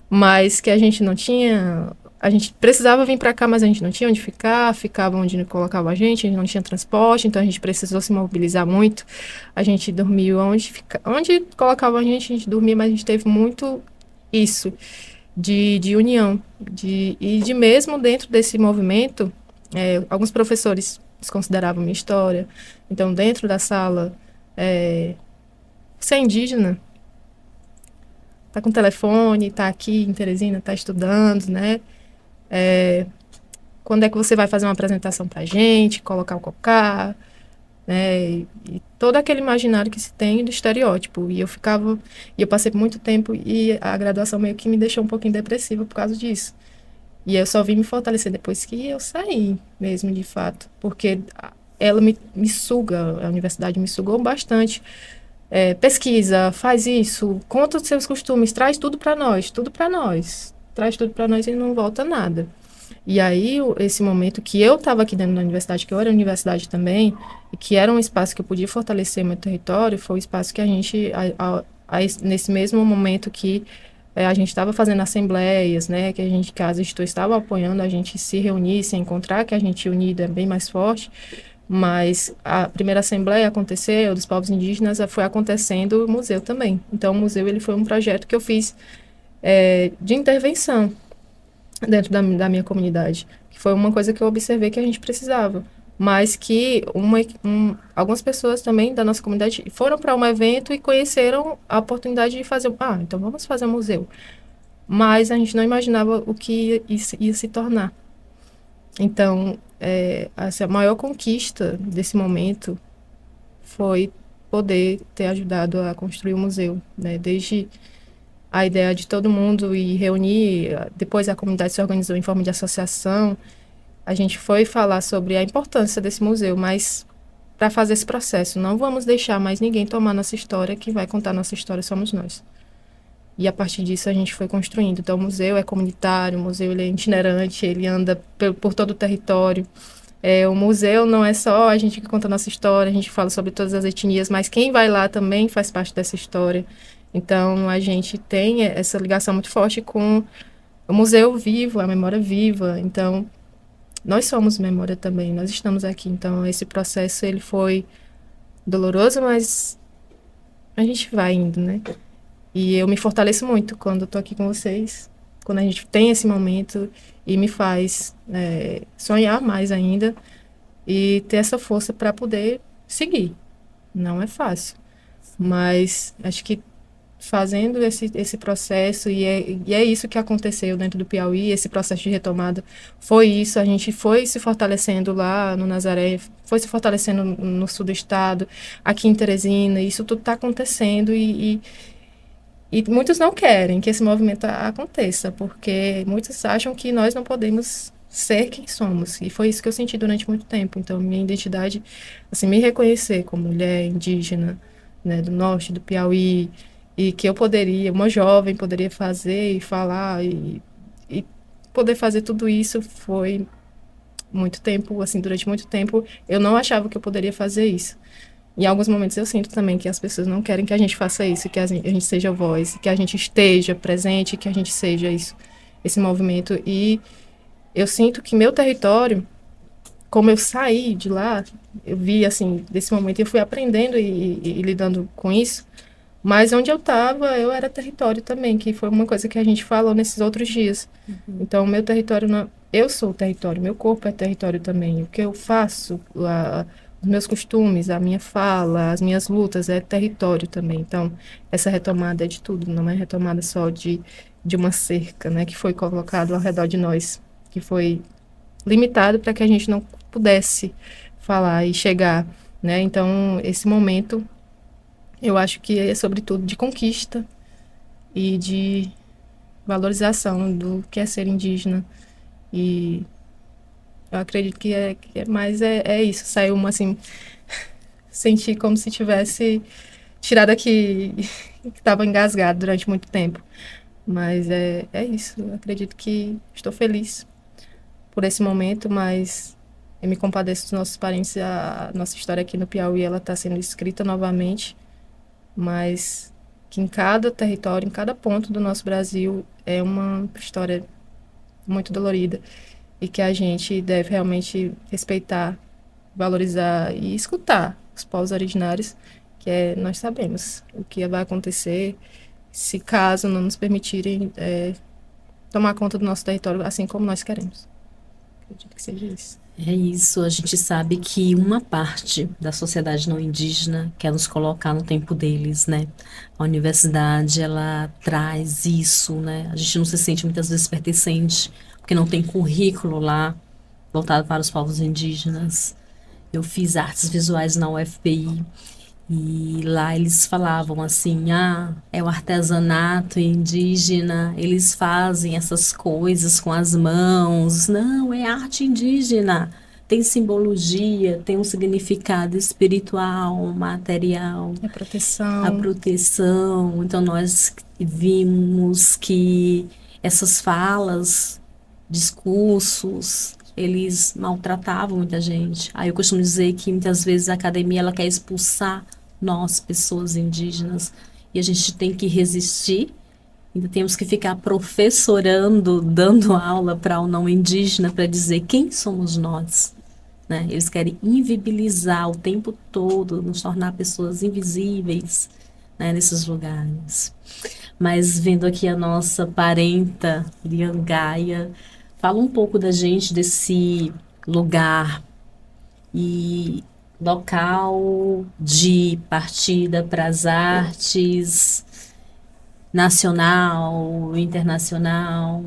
mas que a gente não tinha, a gente precisava vir para cá, mas a gente não tinha onde ficar, ficava onde colocava a gente não tinha transporte, então a gente precisou se mobilizar muito, a gente dormiu onde colocava a gente dormia, mas a gente teve muito isso, de união, e de mesmo dentro desse movimento, alguns professores desconsideravam minha história. Então, dentro da sala, você é indígena, tá com telefone, tá aqui em Teresina, tá estudando, né? Quando é que você vai fazer uma apresentação pra gente, colocar o cocá, né? E todo aquele imaginário que se tem do estereótipo. E eu passei muito tempo e a graduação meio que me deixou um pouquinho depressiva por causa disso. E eu só vim me fortalecer depois que eu saí mesmo, de fato. Porque ela me suga, a universidade me sugou bastante. Pesquisa, faz isso, conta os seus costumes, traz tudo para nós, tudo para nós. Traz tudo para nós e não volta nada. E aí, esse momento que eu estava aqui dentro da universidade, que eu era universidade também, e que era um espaço que eu podia fortalecer meu território, foi o espaço que a gente, nesse mesmo momento que a gente estava fazendo assembleias, né, que as instituições estavam apoiando a gente se reunir, se encontrar, que a gente unido é bem mais forte, mas a primeira assembleia aconteceu, dos povos indígenas, foi acontecendo o museu também. Então, o museu ele foi um projeto que eu fiz de intervenção dentro da minha comunidade, que foi uma coisa que eu observei que a gente precisava, mas que algumas pessoas também da nossa comunidade foram para um evento e conheceram a oportunidade de fazer, então vamos fazer um museu. Mas a gente não imaginava o que ia se tornar. Então, a maior conquista desse momento foi poder ter ajudado a construir o museu, né? Desde a ideia de todo mundo e reunir, depois a comunidade se organizou em forma de associação, a gente foi falar sobre a importância desse museu, mas para fazer esse processo, não vamos deixar mais ninguém tomar nossa história, que vai contar nossa história somos nós. E a partir disso a gente foi construindo. Então o museu é comunitário, o museu ele é itinerante, ele anda por todo o território. O museu não é só a gente que conta a nossa história, a gente fala sobre todas as etnias, mas quem vai lá também faz parte dessa história. Então, a gente tem essa ligação muito forte com o museu vivo, a memória viva. Então, nós somos memória também, nós estamos aqui. Então, esse processo, ele foi doloroso, mas a gente vai indo, né? E eu me fortaleço muito quando eu tô aqui com vocês, quando a gente tem esse momento e me faz sonhar mais ainda e ter essa força para poder seguir. Não é fácil, mas acho que fazendo esse processo, e é isso que aconteceu dentro do Piauí, esse processo de retomada, foi isso, a gente foi se fortalecendo lá no Nazaré, foi se fortalecendo no sul do estado, aqui em Teresina, isso tudo está acontecendo e muitos não querem que esse movimento aconteça, porque muitos acham que nós não podemos ser quem somos. E foi isso que eu senti durante muito tempo. Então, minha identidade, assim, me reconhecer como mulher indígena, né, do norte do Piauí, e que eu poderia, uma jovem, poderia fazer e falar e poder fazer tudo isso foi muito tempo, assim, durante muito tempo, eu não achava que eu poderia fazer isso. Em alguns momentos eu sinto também que as pessoas não querem que a gente faça isso, que a gente seja voz, que a gente esteja presente, que a gente seja isso, esse movimento. E eu sinto que meu território, como eu saí de lá, eu vi, assim, desse momento, eu fui aprendendo e lidando com isso, mas onde eu estava, eu era território também, que foi uma coisa que a gente falou nesses outros dias. Então, meu território, não, eu sou o território, meu corpo é território também. O que eu faço, os meus costumes, a minha fala, as minhas lutas, é território também. Então, essa retomada é de tudo, não é retomada só de uma cerca, né, que foi colocado ao redor de nós, que foi limitado para que a gente não pudesse falar e chegar, né? Então, esse momento, eu acho que é sobretudo de conquista e de valorização do que é ser indígena. E eu acredito que é mais isso. Saiu uma assim, senti como se tivesse tirado aqui que estava engasgado durante muito tempo. Mas é isso. Eu acredito que estou feliz por esse momento, mas eu me compadeço dos nossos parentes. A nossa história aqui no Piauí, ela está sendo escrita novamente, mas que em cada território, em cada ponto do nosso Brasil, é uma história muito dolorida e que a gente deve realmente respeitar, valorizar e escutar os povos originários, que nós sabemos o que vai acontecer se caso não nos permitirem tomar conta do nosso território assim como nós queremos. Acredito que seja isso. É isso, a gente sabe que uma parte da sociedade não indígena quer nos colocar no tempo deles, né? A universidade, ela traz isso, né? A gente não se sente muitas vezes pertencente, porque não tem currículo lá voltado para os povos indígenas. Eu fiz artes visuais na UFPI e lá eles falavam assim, é o artesanato indígena, eles fazem essas coisas com as mãos. Não, é arte indígena. Tem simbologia, tem um significado espiritual, material. A proteção. A proteção. Então, nós vimos que essas falas, discursos, eles maltratavam muita gente. Aí eu costumo dizer que muitas vezes a academia ela quer expulsar nós, pessoas indígenas, e a gente tem que resistir. Ainda temos que ficar professorando, dando aula para o não indígena para dizer quem somos nós. Né? Eles querem invibilizar o tempo todo, nos tornar pessoas invisíveis, né, nesses lugares. Mas vendo aqui a nossa parenta, Liangaia, fala um pouco da gente desse lugar e local de partida para as artes, nacional, internacional,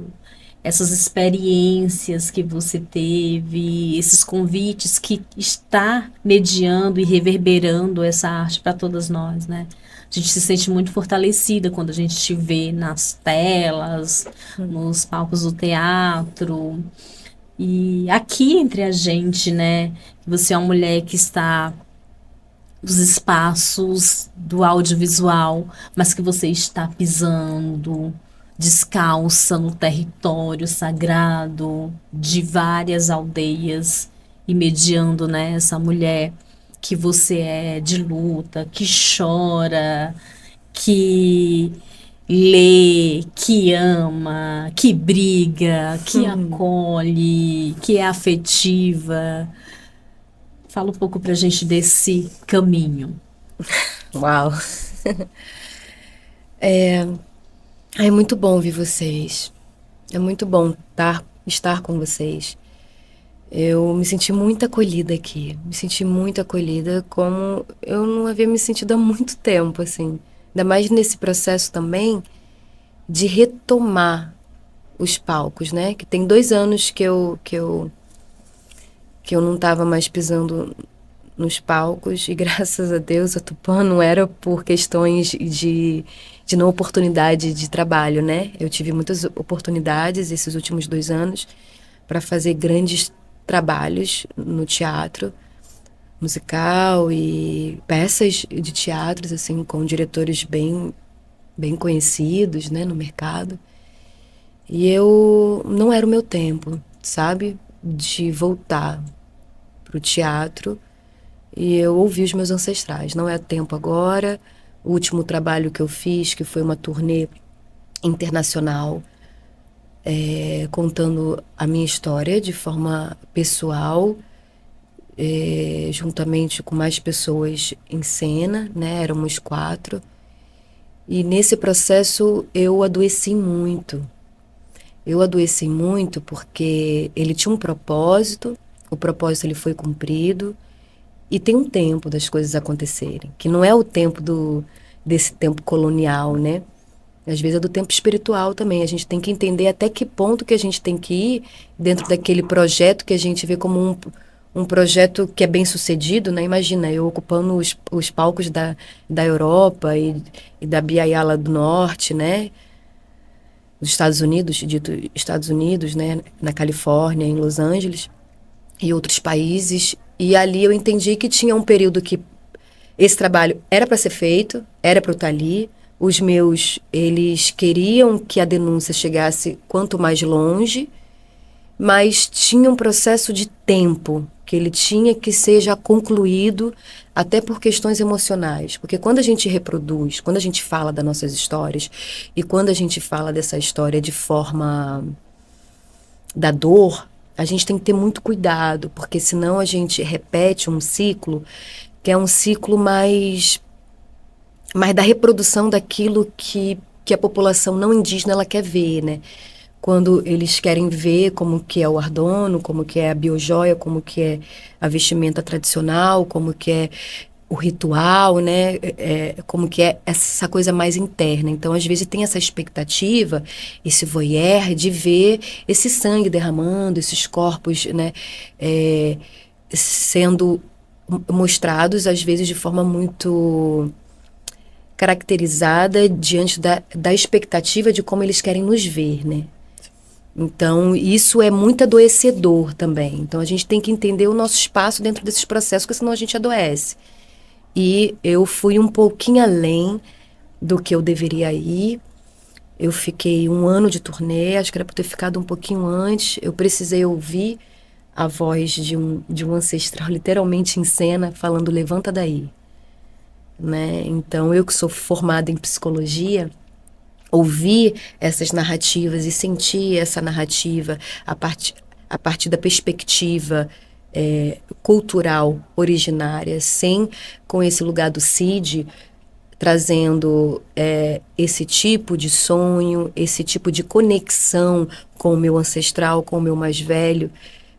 essas experiências que você teve, esses convites que está mediando e reverberando essa arte para todas nós, né? A gente se sente muito fortalecida quando a gente te vê nas telas, nos palcos do teatro. E aqui entre a gente, né? Você é uma mulher que está nos espaços do audiovisual, mas que você está pisando descalça no território sagrado de várias aldeias e mediando, né, essa mulher que você é de luta, que chora, que lê, que ama, que briga, que acolhe, que é afetiva. Fala um pouco pra gente desse caminho. Uau! É muito bom ouvir vocês. É muito bom estar com vocês. Eu me senti muito acolhida aqui. Me senti muito acolhida, como eu não havia me sentido há muito tempo, assim. Ainda mais nesse processo também de retomar os palcos, né? Que tem 2 anos que eu não estava mais pisando nos palcos e graças a Deus a Tupã não era por questões de não oportunidade de trabalho, né? Eu tive muitas oportunidades esses últimos 2 anos para fazer grandes trabalhos no teatro musical e peças de teatros assim com diretores bem conhecidos, né, no mercado. E eu não era o meu tempo, sabe, de voltar pro teatro. E eu ouvi os meus ancestrais. Não é tempo agora. O último trabalho que eu fiz, que foi uma turnê internacional, contando a minha história de forma pessoal, juntamente com mais pessoas em cena, né? Éramos 4. E nesse processo eu adoeci muito. Eu adoeci muito porque ele tinha um propósito, o propósito ele foi cumprido. E tem um tempo das coisas acontecerem, que não é o tempo desse tempo colonial, né? Às vezes é do tempo espiritual também. A gente tem que entender até que ponto que a gente tem que ir dentro daquele projeto que a gente vê como um projeto que é bem sucedido, né? Imagina, eu ocupando os palcos da Europa e da Biaya lá do Norte, né? Dos Estados Unidos, dito Estados Unidos, né? Na Califórnia, em Los Angeles e outros países. E ali eu entendi que tinha um período que esse trabalho era para ser feito, era para eu estar ali. Os meus, eles queriam que a denúncia chegasse quanto mais longe, mas tinha um processo de tempo que ele tinha que ser já concluído, até por questões emocionais. Porque quando a gente reproduz, quando a gente fala das nossas histórias, e quando a gente fala dessa história de forma da dor, a gente tem que ter muito cuidado, porque senão a gente repete um ciclo que é um ciclo mais da reprodução daquilo que a população não indígena ela quer ver, né? Quando eles querem ver como que é o ardono, como que é a biojoia, como que é a vestimenta tradicional, como que é o ritual, né? Como que é essa coisa mais interna. Então, às vezes, tem essa expectativa, esse voyeur, de ver esse sangue derramando, esses corpos, né? Sendo mostrados, às vezes, de forma muito caracterizada diante da expectativa de como eles querem nos ver, né? Então, isso é muito adoecedor também. Então, a gente tem que entender o nosso espaço dentro desses processos, porque senão a gente adoece. E eu fui um pouquinho além do que eu deveria ir. Eu fiquei 1 ano de turnê, acho que era para ter ficado um pouquinho antes. Eu precisei ouvir a voz de um ancestral, literalmente em cena, falando levanta daí. Né? Então, eu que sou formada em psicologia, ouvir essas narrativas e sentir essa narrativa a partir da perspectiva cultural originária, sem com esse lugar do CID, trazendo esse tipo de sonho, esse tipo de conexão com o meu ancestral, com o meu mais velho,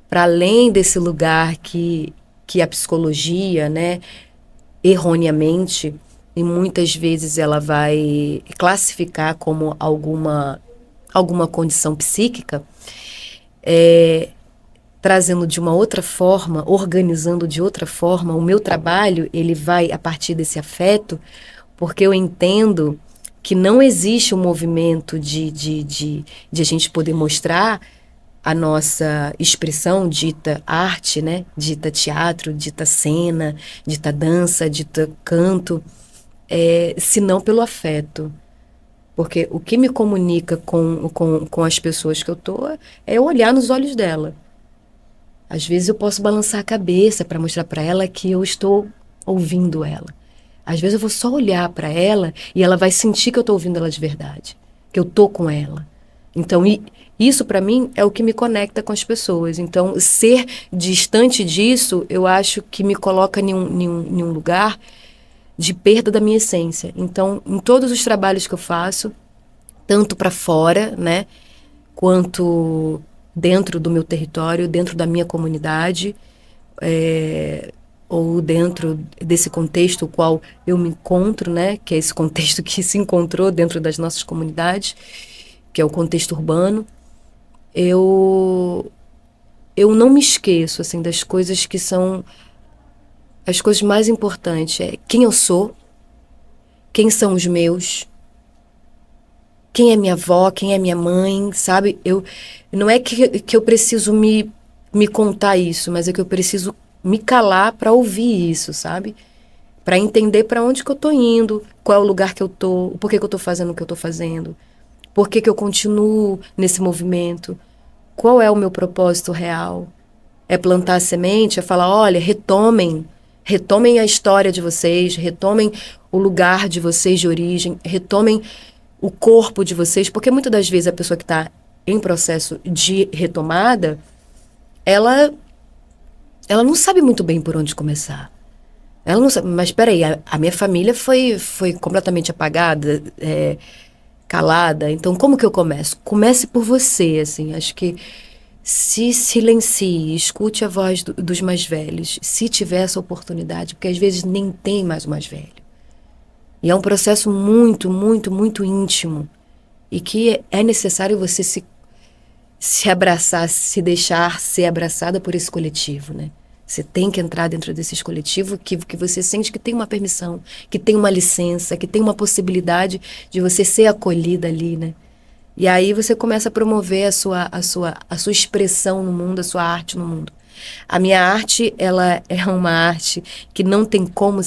para além desse lugar que a psicologia, né, erroneamente, e muitas vezes ela vai classificar como alguma condição psíquica, trazendo de uma outra forma, organizando de outra forma, o meu trabalho, ele vai a partir desse afeto, porque eu entendo que não existe um movimento de a gente poder mostrar a nossa expressão dita arte, né? Dita teatro, dita cena, dita dança, dita canto, senão pelo afeto. Porque o que me comunica com as pessoas que eu tô é eu olhar nos olhos dela. Às vezes eu posso balançar a cabeça para mostrar para ela que eu estou ouvindo ela. Às vezes eu vou só olhar para ela e ela vai sentir que eu estou ouvindo ela de verdade, que eu tô com ela. Então, isso para mim é o que me conecta com as pessoas. Então, ser distante disso, eu acho que me coloca em um lugar de perda da minha essência. Então, em todos os trabalhos que eu faço, tanto para fora, né, quanto dentro do meu território, dentro da minha comunidade, ou dentro desse contexto qual eu me encontro, né, que é esse contexto que se encontrou dentro das nossas comunidades, que é o contexto urbano, eu não me esqueço assim das coisas que são as coisas mais importantes, é quem eu sou, quem são os meus, quem é minha avó, quem é minha mãe, sabe? Não é que eu preciso me contar isso, mas é que eu preciso me calar para ouvir isso, sabe? Para entender para onde que eu tô indo, qual é o lugar que eu tô, por que que eu tô fazendo o que eu tô fazendo, por que que eu continuo nesse movimento, qual é o meu propósito real. É plantar a semente, é falar, olha, retomem a história de vocês, retomem o lugar de vocês de origem, retomem o corpo de vocês, porque muitas das vezes a pessoa que está em processo de retomada, ela não sabe muito bem por onde começar. Ela não sabe, mas espera aí, a minha família foi completamente apagada, calada, então como que eu começo? Comece por você, assim, acho que se silencie, escute a voz dos mais velhos, se tiver essa oportunidade, porque às vezes nem tem mais o mais velho. E é um processo muito, muito, muito íntimo. E que é necessário você se abraçar, se deixar ser abraçada por esse coletivo, né? Você tem que entrar dentro desse coletivo que você sente que tem uma permissão, que tem uma licença, que tem uma possibilidade de você ser acolhida ali, né? E aí você começa a promover a sua expressão no mundo, a sua arte no mundo. A minha arte, ela é uma arte que não tem como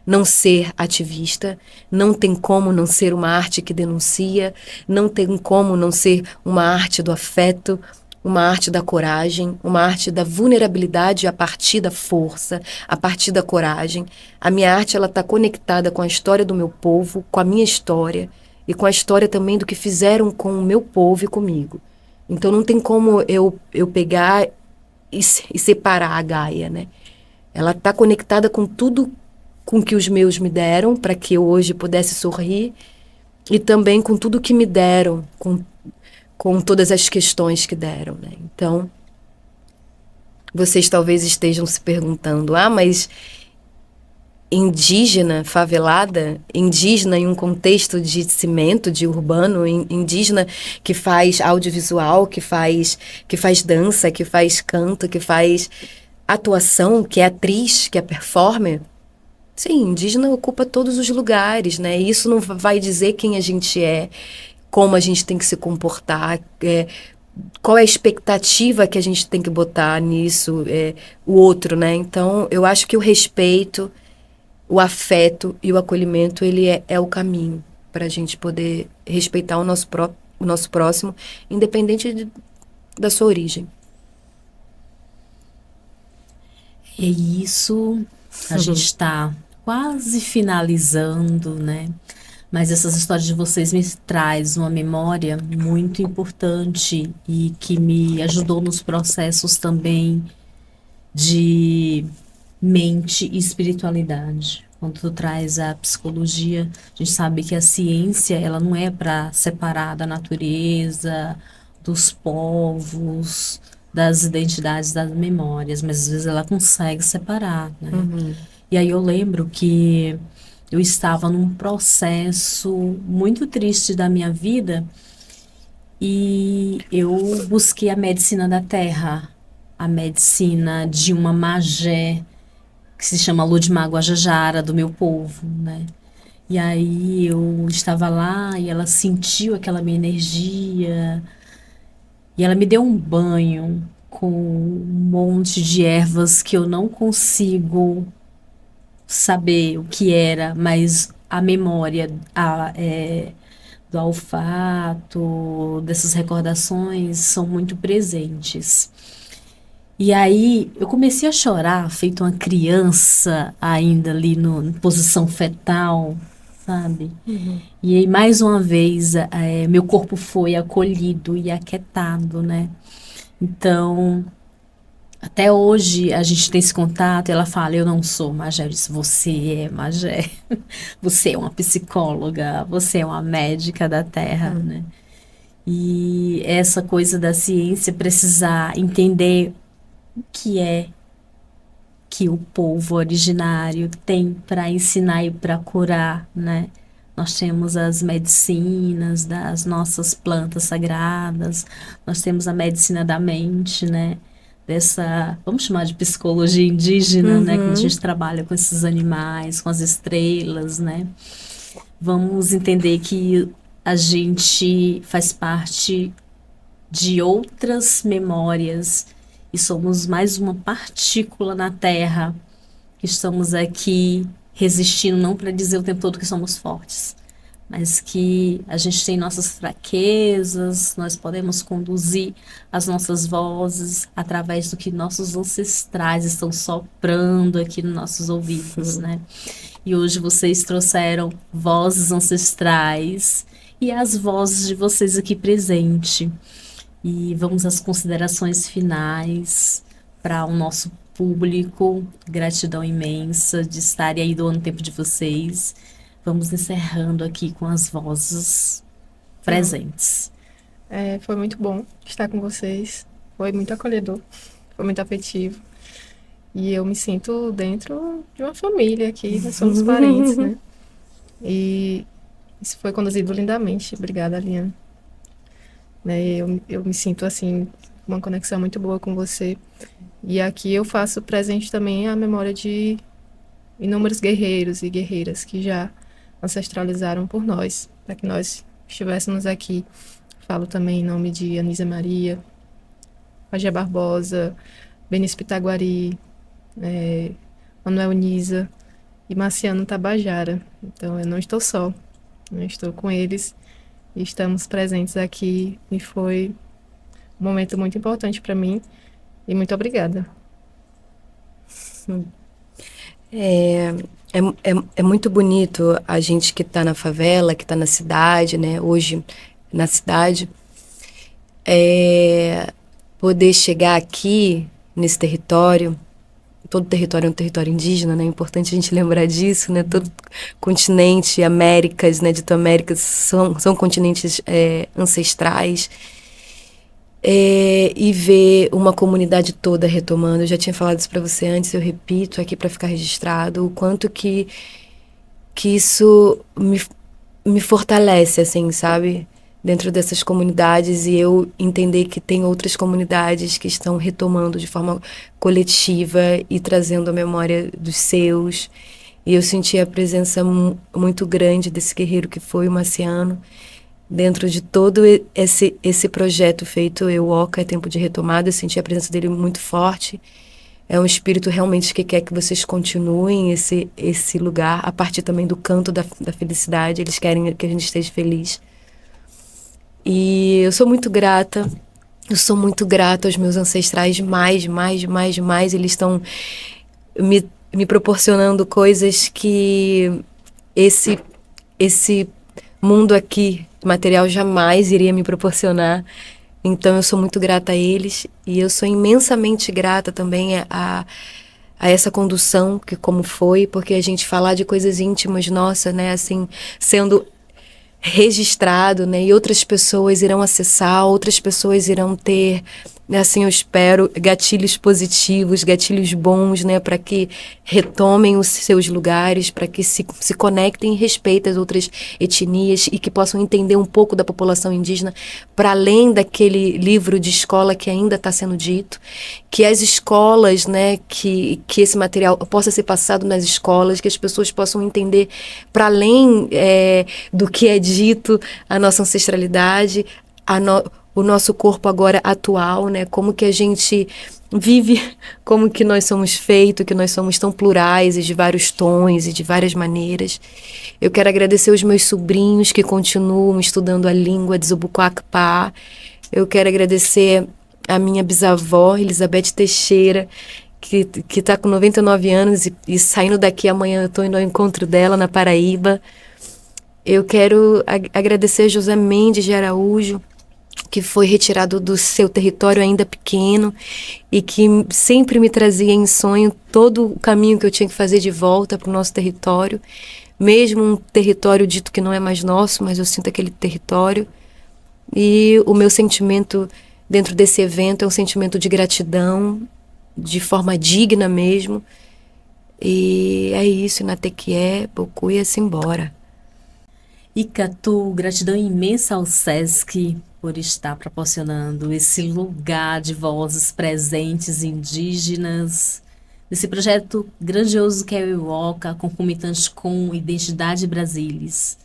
não ser ativista, não tem como não ser uma arte que denuncia, não tem como não ser uma arte do afeto, uma arte da coragem, uma arte da vulnerabilidade a partir da força, a partir da coragem. A minha arte, ela está conectada com a história do meu povo, com a minha história e com a história também do que fizeram com o meu povo e comigo. Então não tem como eu pegar e separar a Gaia, né? Ela está conectada com tudo com que os meus me deram para que eu hoje pudesse sorrir e também com tudo que me deram, com todas as questões que deram, né? Então, vocês talvez estejam se perguntando, mas indígena, favelada, indígena em um contexto de cimento, de urbano, indígena que faz audiovisual, que faz dança, que faz canto, que faz atuação, que é atriz, que é performer. Sim, indígena ocupa todos os lugares, né? E isso não vai dizer quem a gente é, como a gente tem que se comportar, qual é a expectativa que a gente tem que botar nisso, o outro, né? Então, eu acho que o respeito, o afeto e o acolhimento, ele é o caminho para a gente poder respeitar o nosso próximo, independente da sua origem. E é isso, a gente está quase finalizando, né? Mas essas histórias de vocês me traz uma memória muito importante e que me ajudou nos processos também de mente e espiritualidade. Quando tu traz a psicologia, a gente sabe que a ciência, ela não é para separar da natureza, dos povos, das identidades, das memórias, mas às vezes ela consegue separar, né? E aí eu lembro que eu estava num processo muito triste da minha vida e eu busquei a medicina da terra, a medicina de uma magé que se chama Ludmar Guajajara, do meu povo, né? E aí eu estava lá e ela sentiu aquela minha energia e ela me deu um banho com um monte de ervas que eu não consigo saber o que era, mas a memória do olfato, dessas recordações são muito presentes. E aí eu comecei a chorar, feito uma criança ainda ali em posição fetal, sabe? E aí mais uma vez meu corpo foi acolhido e aquietado, né? Então, até hoje a gente tem esse contato, ela fala, eu não sou Magé, eu disse, você é Magé, você é uma psicóloga, você é uma médica da Terra, né? E essa coisa da ciência precisar entender o que é que o povo originário tem para ensinar e para curar, né? Nós temos as medicinas das nossas plantas sagradas, nós temos a medicina da mente, né? Dessa, vamos chamar de psicologia indígena, né? Que a gente trabalha com esses animais, com as estrelas, né? Vamos entender que a gente faz parte de outras memórias e somos mais uma partícula na Terra que estamos aqui resistindo, não para dizer o tempo todo que somos fortes, mas que a gente tem nossas fraquezas, nós podemos conduzir as nossas vozes através do que nossos ancestrais estão soprando aqui nos nossos ouvidos, né? E hoje vocês trouxeram vozes ancestrais e as vozes de vocês aqui presente. E vamos às considerações finais para o nosso público. Gratidão imensa de estarem aí doando tempo de vocês. Vamos encerrando aqui com as vozes presentes. Foi muito bom estar com vocês. Foi muito acolhedor, foi muito afetivo. E eu me sinto dentro de uma família aqui, nós somos parentes, né? E isso foi conduzido lindamente. Obrigada, Liane. Né, eu me sinto, assim, uma conexão muito boa com você. E aqui eu faço presente também a memória de inúmeros guerreiros e guerreiras que já ancestralizaram por nós, para que nós estivéssemos aqui. Falo também em nome de Anísia Maria, Pajé Barbosa, Benício Pitaguari, Manuel Nisa e Marciano Tabajara. Então eu não estou só, eu estou com eles e estamos presentes aqui e foi um momento muito importante para mim e muito obrigada. É muito bonito a gente que está na favela, que está na cidade, né? Hoje na cidade, poder chegar aqui nesse território. Todo território é um território indígena, né? É importante a gente lembrar disso, né? Todo continente, Américas, né? Dito Américas, são continentes ancestrais. E ver uma comunidade toda retomando. Eu já tinha falado isso para você antes, eu repito aqui para ficar registrado, o quanto que isso me fortalece, assim, sabe? Dentro dessas comunidades, e eu entender que tem outras comunidades que estão retomando de forma coletiva e trazendo a memória dos seus. E eu senti a presença muito grande desse guerreiro que foi o Marciano, dentro de todo esse projeto feito Euoca, é Tempo de Retomada. Eu senti a presença dele muito forte. É um espírito realmente que quer que vocês continuem esse lugar, a partir também do canto da felicidade. Eles querem que a gente esteja feliz. E eu sou muito grata. Eu sou muito grata aos meus ancestrais, mais. Eles estão me proporcionando coisas que esse mundo aqui, material, jamais iria me proporcionar. Então eu sou muito grata a eles. E eu sou imensamente grata também a essa condução, que como foi, porque a gente falar de coisas íntimas, nossa, né, assim, sendo registrado, né, e outras pessoas irão acessar, outras pessoas irão ter, assim, eu espero, gatilhos positivos, gatilhos bons, né, para que retomem os seus lugares, para que se conectem e respeitem as outras etnias e que possam entender um pouco da população indígena, para além daquele livro de escola que ainda está sendo dito, que as escolas, né, que esse material possa ser passado nas escolas, que as pessoas possam entender, para além do que é dito, a nossa ancestralidade, o nosso corpo agora atual, né? Como que a gente vive, como que nós somos feitos, que nós somos tão plurais e de vários tons e de várias maneiras. Eu quero agradecer os meus sobrinhos que continuam estudando a língua de Zubuquacpá. Eu quero agradecer a minha bisavó, Elizabeth Teixeira, que está com 99 anos e saindo daqui amanhã eu estou indo ao encontro dela na Paraíba. Eu quero agradecer José Mendes de Araújo, que foi retirado do seu território ainda pequeno e que sempre me trazia em sonho todo o caminho que eu tinha que fazer de volta para o nosso território, mesmo um território dito que não é mais nosso, mas eu sinto aquele território. E o meu sentimento dentro desse evento é um sentimento de gratidão, de forma digna mesmo. E é isso, na Tequié, Bocu e assim embora. Icatu, gratidão imensa ao SESC por estar proporcionando esse lugar de vozes presentes indígenas, nesse projeto grandioso que é o Iuoca, concomitante com Identidade Brasilis,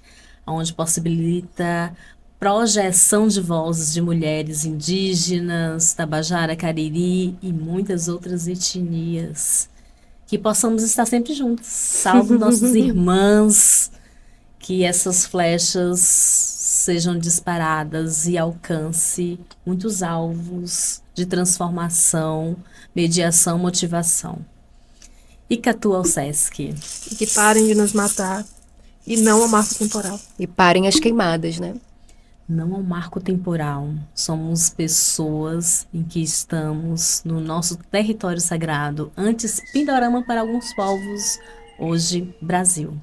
onde possibilita projeção de vozes de mulheres indígenas, Tabajara, Cariri e muitas outras etnias. Que possamos estar sempre juntos, salvo nossos irmãos, que essas flechas sejam disparadas e alcance muitos alvos de transformação, mediação, motivação. Icatu ao SESC. E que parem de nos matar. E não ao marco temporal. E parem as queimadas, né? Não ao marco temporal. Somos pessoas em que estamos no nosso território sagrado, antes Pindorama para alguns povos, hoje Brasil.